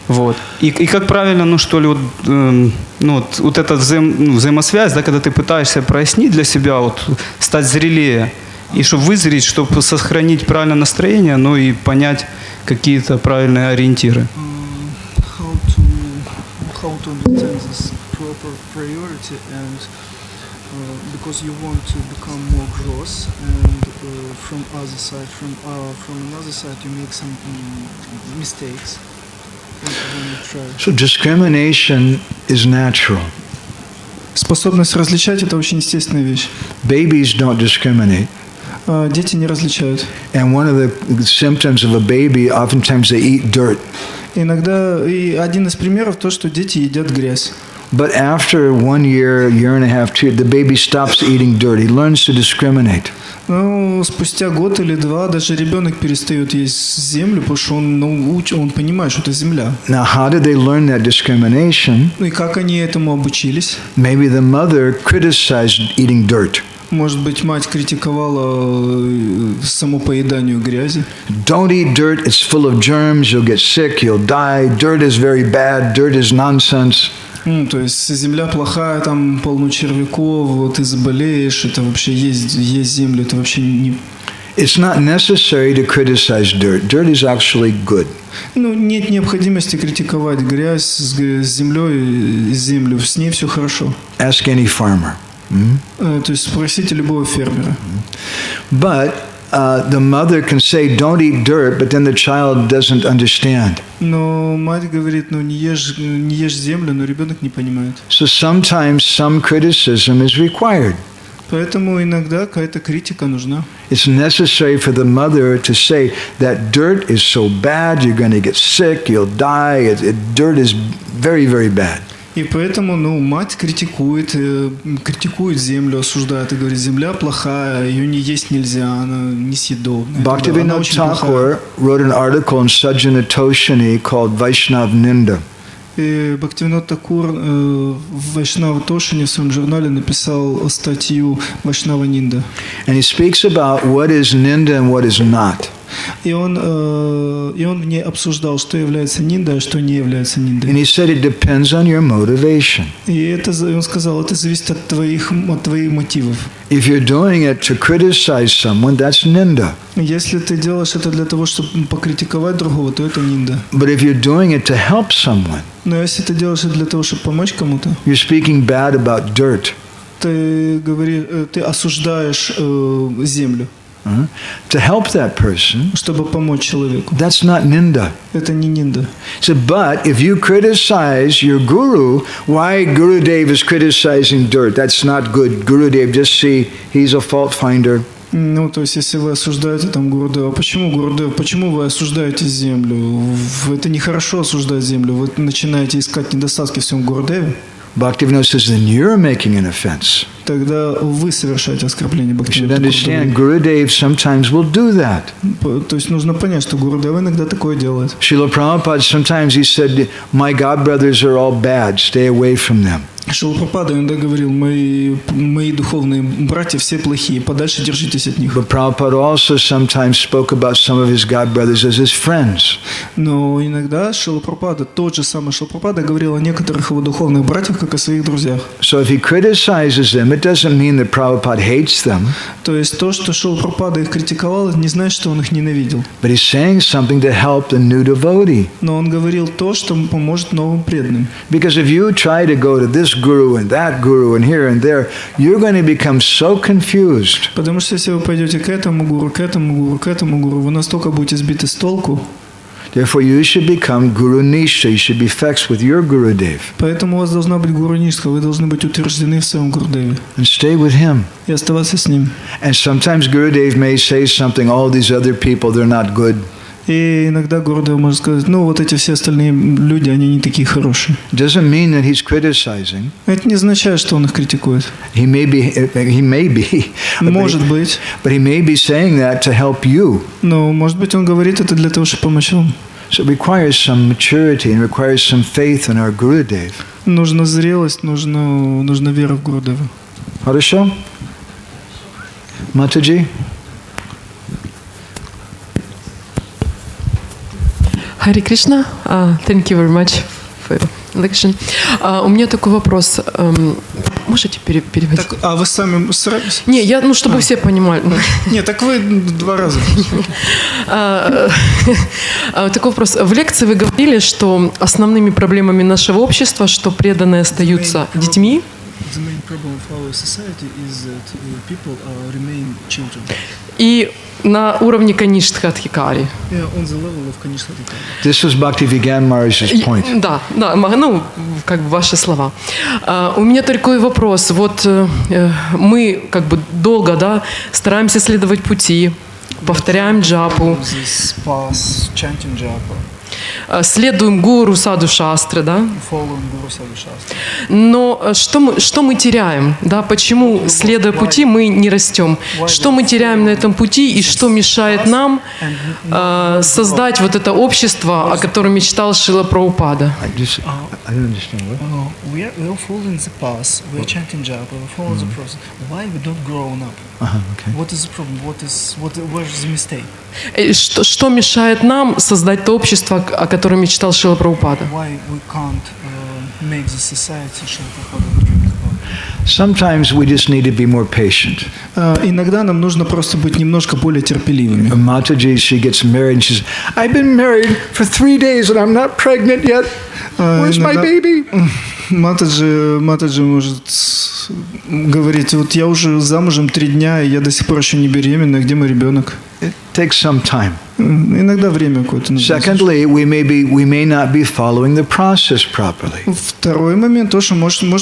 Вот. И как правильно, ну что ли, вот, ну, вот эта взаимосвязь, да, когда ты пытаешься прояснить для себя, вот, стать зрелее, и чтобы вызреть, чтобы сохранить правильное настроение, ну и понять какие-то правильные ориентиры. How to understand this proper priority and because you want to become more gross and from another side you make some mistakes when you try. So discrimination is natural. Способность различать – это очень естественная вещь. Babies don't discriminate. Дети не различают. And one of the symptoms of a baby, oftentimes they eat dirt. Иногда и один из примеров то, что дети едят грязь. But after 1 year, year and a half, 2, the baby stops eating dirt. He learns to discriminate. Ну, спустя год или два даже ребенок перестает есть землю, потому что он понимает, что это земля. Now, how did they learn that discrimination? Ну и как они этому обучились? Maybe the mother criticized eating dirt. Может быть, мать критиковала само поеданию грязи. Don't eat dirt, it's full of germs, you'll get sick, you'll die. Dirt is very bad, dirt is nonsense. Ну, то есть земля плохая, там полно червяков, ты заболеешь, это вообще есть землю, это вообще не... It's not necessary to criticize dirt. Dirt is actually good. Ну, нет необходимости критиковать грязь с землей, землю, с ней все хорошо. Ask any farmer. То есть спросите любого фермера. But the mother can say, don't eat dirt, but then the child doesn't understand. Но мать говорит, ну не ешь землю, но ребенок не понимает. So sometimes some criticism is required. Поэтому иногда какая-то критика нужна. It's necessary for the mother to say that dirt is so bad, you're going to get sick, you'll die. Dirt is very, very bad. И поэтому, ну, мать критикует землю, осуждает и говорит, земля плохая, ее не есть нельзя, она несъедобная. Bhaktivinoda Thakur wrote an article in Sajjana Toshini called Vaishnav Ninda. И Бхактивинод Такур в Вайшнава Тошине в своем журнале написал статью Вайшнава Нинда. And he speaks about what is ninda and what is not. И он в ней обсуждал, что является ниндой, а что не является ниндой. And he said it depends on your motivation. И он сказал, это зависит от твоих мотивов. If you're doing it to criticize someone, that's ninda. Если ты делаешь это для того, чтобы покритиковать другого, то это нинда. But if you're doing it to help someone, но если ты делаешь это для того, чтобы помочь кому-то, you're speaking bad about dirt. Ты осуждаешь землю. To help that person, чтобы помочь человеку. That's not ninda. Это не нинда. So, but if you criticize your guru, why Gurudev is criticizing dirt? That's not good. Gurudev, just see, he's a fault finder. Ну, то есть, если вы осуждаете там Гурудева, почему вы осуждаете землю? Это нехорошо осуждать землю. Вы начинаете искать недостатки в своем Гурудеве. Bhaktivinoda says, then you're making an offense. Тогда вы совершаете оскорбление. You should understand, Gurudev sometimes will do that. То есть нужно понять, что Гурудев иногда такое делает. Srila Prabhupada, sometimes he said, my godbrothers are all bad, stay away from them. Шрила Прабхупада иногда говорил, мои духовные братья все плохие, подальше держитесь от них. But Prabhupada also sometimes spoke about some of his godbrothers as his friends. Но иногда Шрила Прабхупада, тот же самый Шрила Прабхупада, говорил о некоторых его духовных братьях, как о своих друзьях. So if he criticizes them, it doesn't mean that Prabhupada hates them. То есть то, что Шрила Прабхупада их критиковал, это не значит, что он их ненавидел. But he's saying something to help the new devotee. Но он говорил то, что поможет новым преданным. Because if you try to go to this guru and that guru and here and there, you're going to become so confused. Потому что если вы пойдете к этому гуру, к этому гуру, к этому гуру, вы настолько будете сбиты с толку. Therefore, you should become Guru Nishtha. You should be fixed with your Gurudev. Поэтому у вас должна быть гуру Ништха, вы должны быть утверждены в своем Гурудеве. And stay with him. И оставаться с ним. And sometimes Gurudev may say something, all these other people, they're not good. И иногда Гурудев может сказать, ну вот эти все остальные люди, они не такие хорошие. Doesn't mean that he's criticizing. Это не означает, что он их критикует. He may be. Может быть. But he may be saying that to help you. Но, может быть, он говорит это для того, чтобы помочь вам. So it requires some maturity and requires some faith in our Gurudev. Нужна зрелость, нужна вера в Гурудева. Хорошо? Mataji? Хари Кришна, thank you very much for lecture. У меня такой вопрос. Можете переводить? Так, а вы сами старались? Не, чтобы все понимали. Нет, так вы 2 раза. Такой вопрос. В лекции вы говорили, что основными проблемами нашего общества, что преданные остаются детьми. И на уровне Каништха-Адхикари. This was Bhakti Vīģ'яни Maharaj's point. Да, как бы ваши слова. У меня такой вопрос. Вот мы как бы долго, стараемся следовать пути, повторяем джапу, следуем гуру саду шастры, да? Но что мы теряем, да? Почему, следуя пути, мы не растем? Что мы теряем на этом пути и что мешает нам создать вот это общество, о котором мечтал Шрила Прабхупада? I don't understand what. We are following the path. We are chanting japa. We follow the process. Why we don't grow up? Okay. What is the problem? Where is the mistake? Что мешает нам создать то общество, о котором мечтал Шрила Прабхупада? Why we can't make the society shall according to God. Sometimes we just need to be more patient. Иногда нам нужно просто быть немножко более терпеливыми. Mataji, she gets married and she says, I've been married for 3 days and I'm not pregnant yet. Where's my baby? Матаджи может говорить, вот я уже замужем 3 дня, и я до сих пор еще не беременна, где мой ребенок? It takes some time. Иногда время какое-то нужно. Secondly, we may not be following the process properly. Второй момент, то, что может мы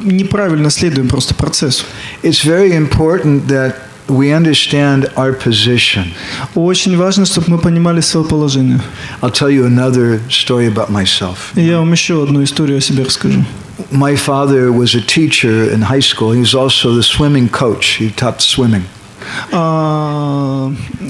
неправильно следуем просто процессу. It's very important that we understand our position. Очень важно, чтобы мы понимали свое положение. I'll tell you another story about myself. Я вам еще одну историю о себе расскажу. My father was a teacher in high school. He was also the swimming coach. He taught swimming.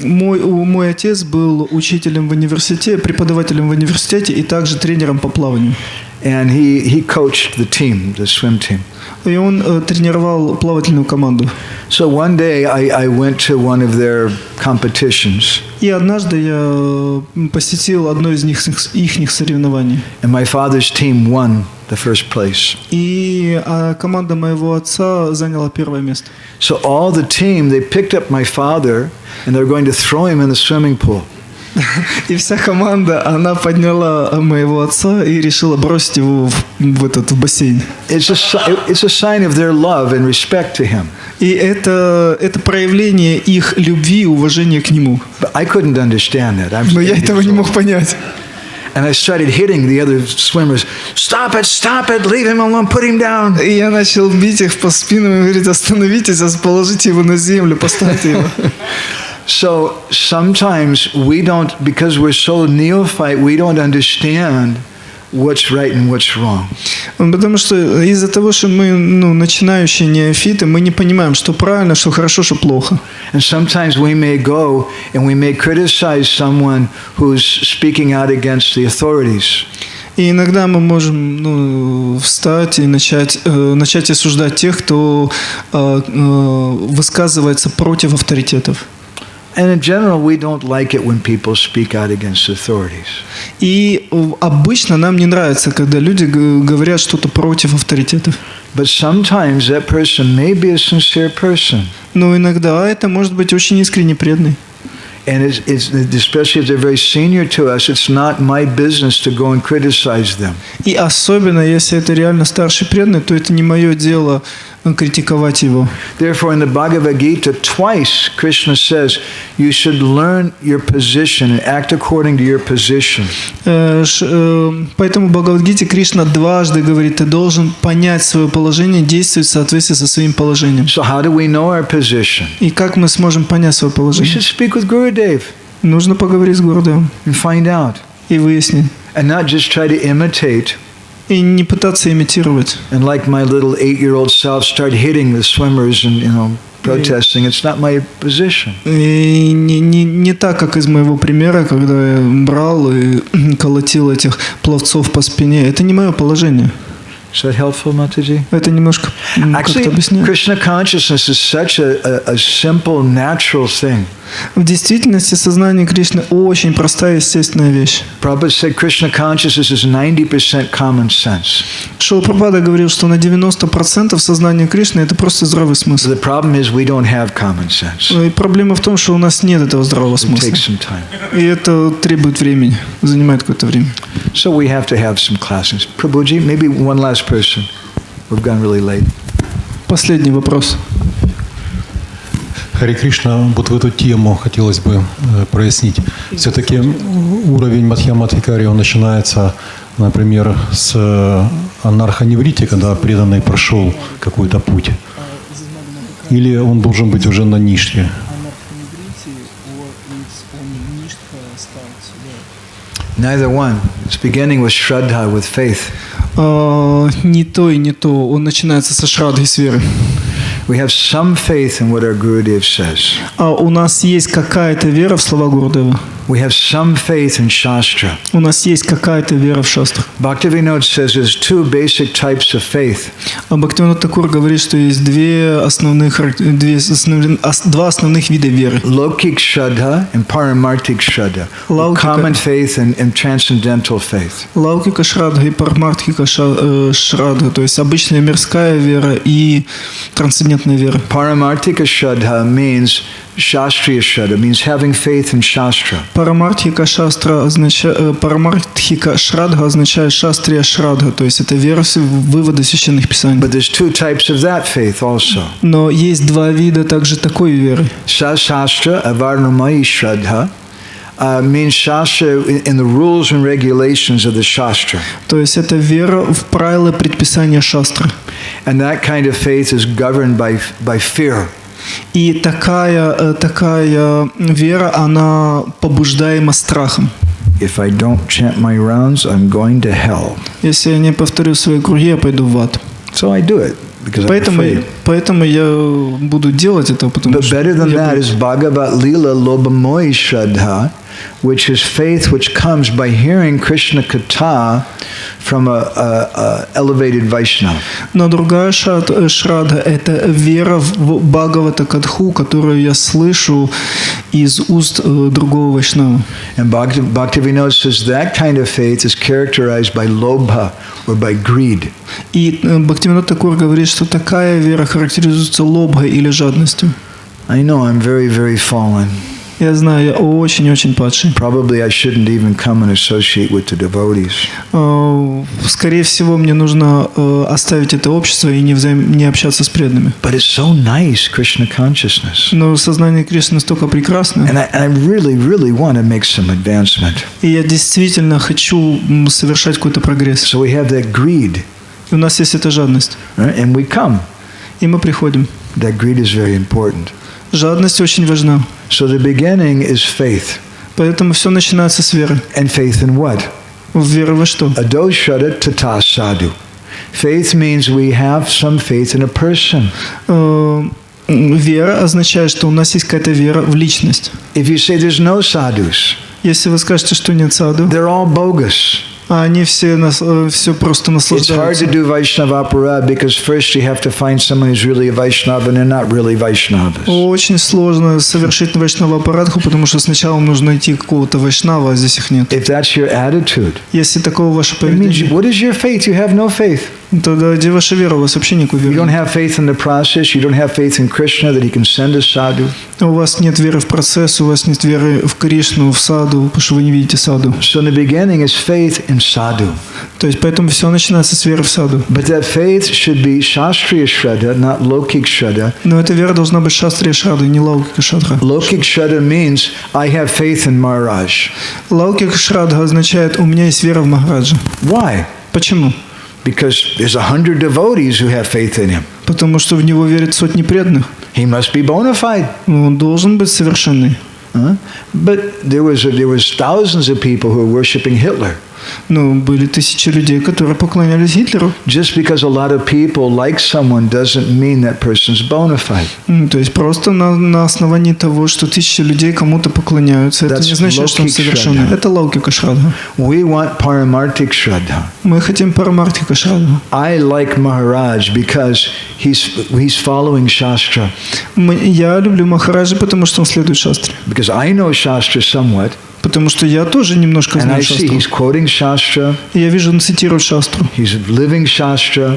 Мой отец был учителем в университете, преподавателем в университете и также тренером по плаванию. And he coached the team, the swim team. И он тренировал плавательную команду. So one day I went to one of their competitions. И однажды я посетил одно из их соревнований. And my father's team won the first place. И команда моего отца заняла первое место. So all the team, they picked up my father and they're going to throw him in the swimming pool. И вся команда, она подняла моего отца и решила бросить его в бассейн. It's a sign of their love and respect to him. И это проявление их любви и уважения к нему. But I couldn't understand that. Но я этого не мог понять. And I started hitting the other swimmers. Stop it, leave him alone, put him down. И я начал бить их по спинам и говорить: остановитесь, положите его на землю, поставьте его. So sometimes we don't, because we're so neophyte, we don't understand what's right and what's wrong. Потому что из-за того, что мы начинающие неофиты, мы не понимаем, что правильно, что хорошо, что плохо. And sometimes we may go and we may criticize someone who's speaking out against the authorities. И иногда мы можем встать и начать осуждать тех, кто высказывается против авторитетов. And in general, we don't like it when people speak out against authorities. И обычно нам не нравится, когда люди говорят что-то против авторитетов. But sometimes that person may be a sincere person. Но иногда это может быть очень искренне преданный. And especially if they're very senior to us, it's not my business to go and criticize them. И особенно, если это реально старший преданный, то это не мое дело критиковать его. Therefore, in the Bhagavad Gita, twice Krishna says you should learn your position and act according to your position. Поэтому в Бхагавад-гите Кришна дважды говорит: ты должен понять свое положение, действовать в соответствии со своим положением. So how do we know our position? И как мы сможем понять свое We положение? should speak with Gurudev Нужно поговорить с Гурудевом and find out, и выяснить. and not just try to imitate. И не пытаться имитировать. And like my little 8-year-old self, start hitting the swimmers and protesting. It's not my position. И не так, как из моего примера, когда я брал и колотил этих пловцов по спине. Это не мое положение. Is that helpful, Mataji? Это немножко как-то Actually, объясняю. Krishna consciousness is such a simple, natural thing. В действительности сознание Кришны очень простая, естественная вещь. Prabhupada said Krishna consciousness is 90% common sense. Шрила Прабхупада говорил, что на 90% сознание Кришны — это просто здравый смысл. The problem is we don't have common sense. И проблема в том, что у нас нет этого здравого It смысла. takes some time. И это требует времени, занимает какое-то время. So we have to have some classes. Prabhuji, maybe one last person. We've gone really late. Последний вопрос. Харе Кришна, вот в эту тему хотелось бы прояснить. Все-таки уровень Мадхьямадхикари, он начинается, например, с анархоневрити, когда преданный прошел какой-то путь. Или он должен быть уже на нишке? Neither one. It's beginning with Shraddha, with faith. Не то и не то. Он начинается со шрадхи, с веры. We have some faith in what our Gurudev says. У нас есть какая-то вера в слова Гурудева. We have some faith in Shastra. У нас есть какая-то вера в шастрах. Bhaktivinoda says there's two basic types of faith. Бхактивинода Такур говорит, что есть два основных вида веры. Lokik Shraddha and Paramarthik Shraddha. Common faith and transcendental faith. Лаукика Шрадха и Парамартхика Шрадха, то есть обычная мирская вера и трансцендентная вера. Paramarthika Shraddha means Shastriya Shraddha, means having faith in Shastra. Парамартхика Шрадха означает Шастрия Шрадха, то есть это вера в выводы священных писаний. But there's two types of that faith also. Но есть два вида также такой веры. Shastra, Avarnamayi Shraddha, means Shastra in the rules and regulations of the Shastra. То есть это вера в правила предписания шастры. And that kind of faith is governed by fear. И такая вера, она побуждаема страхом. If I don't chant my rounds, I'm going to hell. Если я не повторю свои круги, я пойду в ад. So I do it because I'm afraid. Поэтому я буду делать это, потому что. But better than that is Bhagavat Lila Lobamoyi Shraddha, which is faith which comes by hearing Krishna Katha from a elevated Vaishnava. Но другая шрадха – это вера в Бхагавата Катху, которую я слышу из уст другого вайшнава. And Bhaktivinoda says that kind of faith is characterized by lobha or by greed. И Бхактивинода Такур говорит, что такая вера характеризуется лобхой или жадностью. I know I'm very, very fallen. Я знаю, я очень-очень падший. Probably I shouldn't even come and associate with the devotees. Скорее всего, мне нужно оставить это общество и не общаться с преданными. But it's so nice, Krishna consciousness. Но сознание Кришны настолько прекрасно. And I really, really want to make some advancement. И я действительно хочу совершать какой-то прогресс. So we have that greed. И у нас есть эта жадность. Right? And we come. И мы приходим. That greed is very important. Жадность очень важна. So the beginning is faith. Поэтому все начинается с веры. And faith in what? В веру во что? Ado shraddha tata sadhu. Faith means we have some faith in a person. Вера означает, что у нас есть какая-то вера в личность. If you say there's no sadhus, если вы скажете, что нет саду, they're all bogus. А они все просто наслаждаются. It's hard to do Vaishnava Aparad because first you have to find someone who's really a Vaishnava and they're not really Vaishnavas. Очень сложно совершить Вайшнава Апарадху, потому что сначала нужно найти какого-то Вайшнава, а здесь их нет. If that's your attitude, если такого ваше поведение, what is your faith? You have no faith. Тогда где ваша вера? У вас вообще никакой веры. You don't have faith in the process. You don't have faith in Krishna that he can send a sadhu. У вас нет веры в процесс, у вас нет веры в Кришну, в саду, потому что вы не видите саду. So in the beginning is faith in sadhu. То есть поэтому все начинается с веры в саду. But that faith should be shastriya shraddha, not lokik shraddha. Но эта вера должна быть шастрия шрадха, не лаукика шрадха. Lokik shraddha means I have faith in Maharaj. Лаукика шрадха означает у меня есть вера в Махараджа. Why? Почему? Because there's 100 devotees who have faith in him. Потому что в него верят сотни преданных. He must be bona fide. Он должен быть совершенный. But there was thousands of people who were worshiping Hitler. Ну, были тысячи людей, которые поклонялись Гитлеру. Just because a lot of people like someone doesn't mean that person's bona fide. То есть просто на основании того, что тысячи людей кому-то поклоняются, это не значит, что он совершенный. Это лаукика шрадха. We want paramarthik shraddha. Мы хотим парамартхика шрадха. I like Maharaj because he's following Shastra. Я люблю Махараджа, потому что он следует шастре. Because I know Shastra somewhat. Потому что я тоже немножко знаю шастру. Я вижу, он цитирует шастру.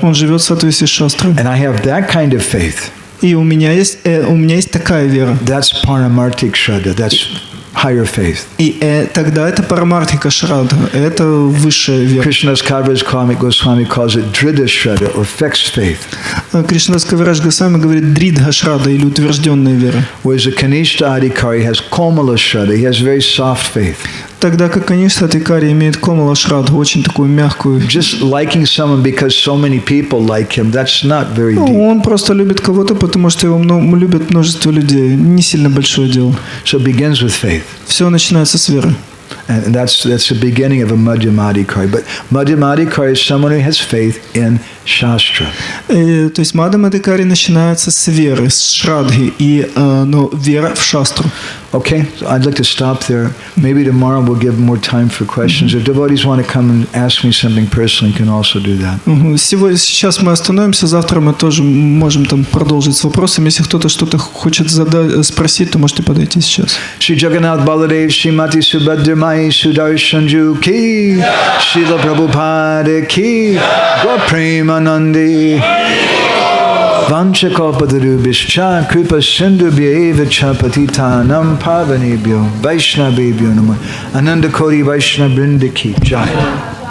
Он живет в соответствии с шастрой. И у меня есть такая вера. That's paramarthik shraddha. That's higher faith. И тогда это парамартхика шрадха, это высшая вера. Krishna's Kaviraj Ґосвамі calls it dridha shraddha or fixed faith. Кришнадас Кавирадж Ґосвамі говорит дридха шрадха или утвержденная вера. Whereas a Kanishta Adhikari has komala shraddha, he has very soft faith. Тогда как Каништа Адхикари имеет комала шрадху, очень такую мягкую. Just liking someone because so many people like him, that's not very deep. Он просто любит кого-то, потому что его любит множество людей. Не сильно большое дело. So it begins with faith. Все начинается с веры. And that's the beginning of a Madhyamadikari. But Madhyamadikari is someone who has faith in Shastra. То есть Мадхамадхикари начинается с веры, с шрадхи, и вера в шастру. Okay, so I'd like to stop there. Maybe tomorrow we'll give more time for questions. If devotees want to come and ask me something personally, you can also do that. Сейчас мы остановимся, завтра мы тоже можем там продолжить с вопросами. Если кто-то что-то хочет спросить, то можете подойти сейчас. Shri Jagannath Baladev Srimati Subhadra Mai Sudarshanju Ki Srila Prabhupada Ki Gaur Premanandi Vanchakalpatarubhishcha Kripa Sindhubhya Cha Patitanam Pavanebhyo Vaishnavebhyo Namah Ananda Koti Vaishnava Brinda Ki Jai.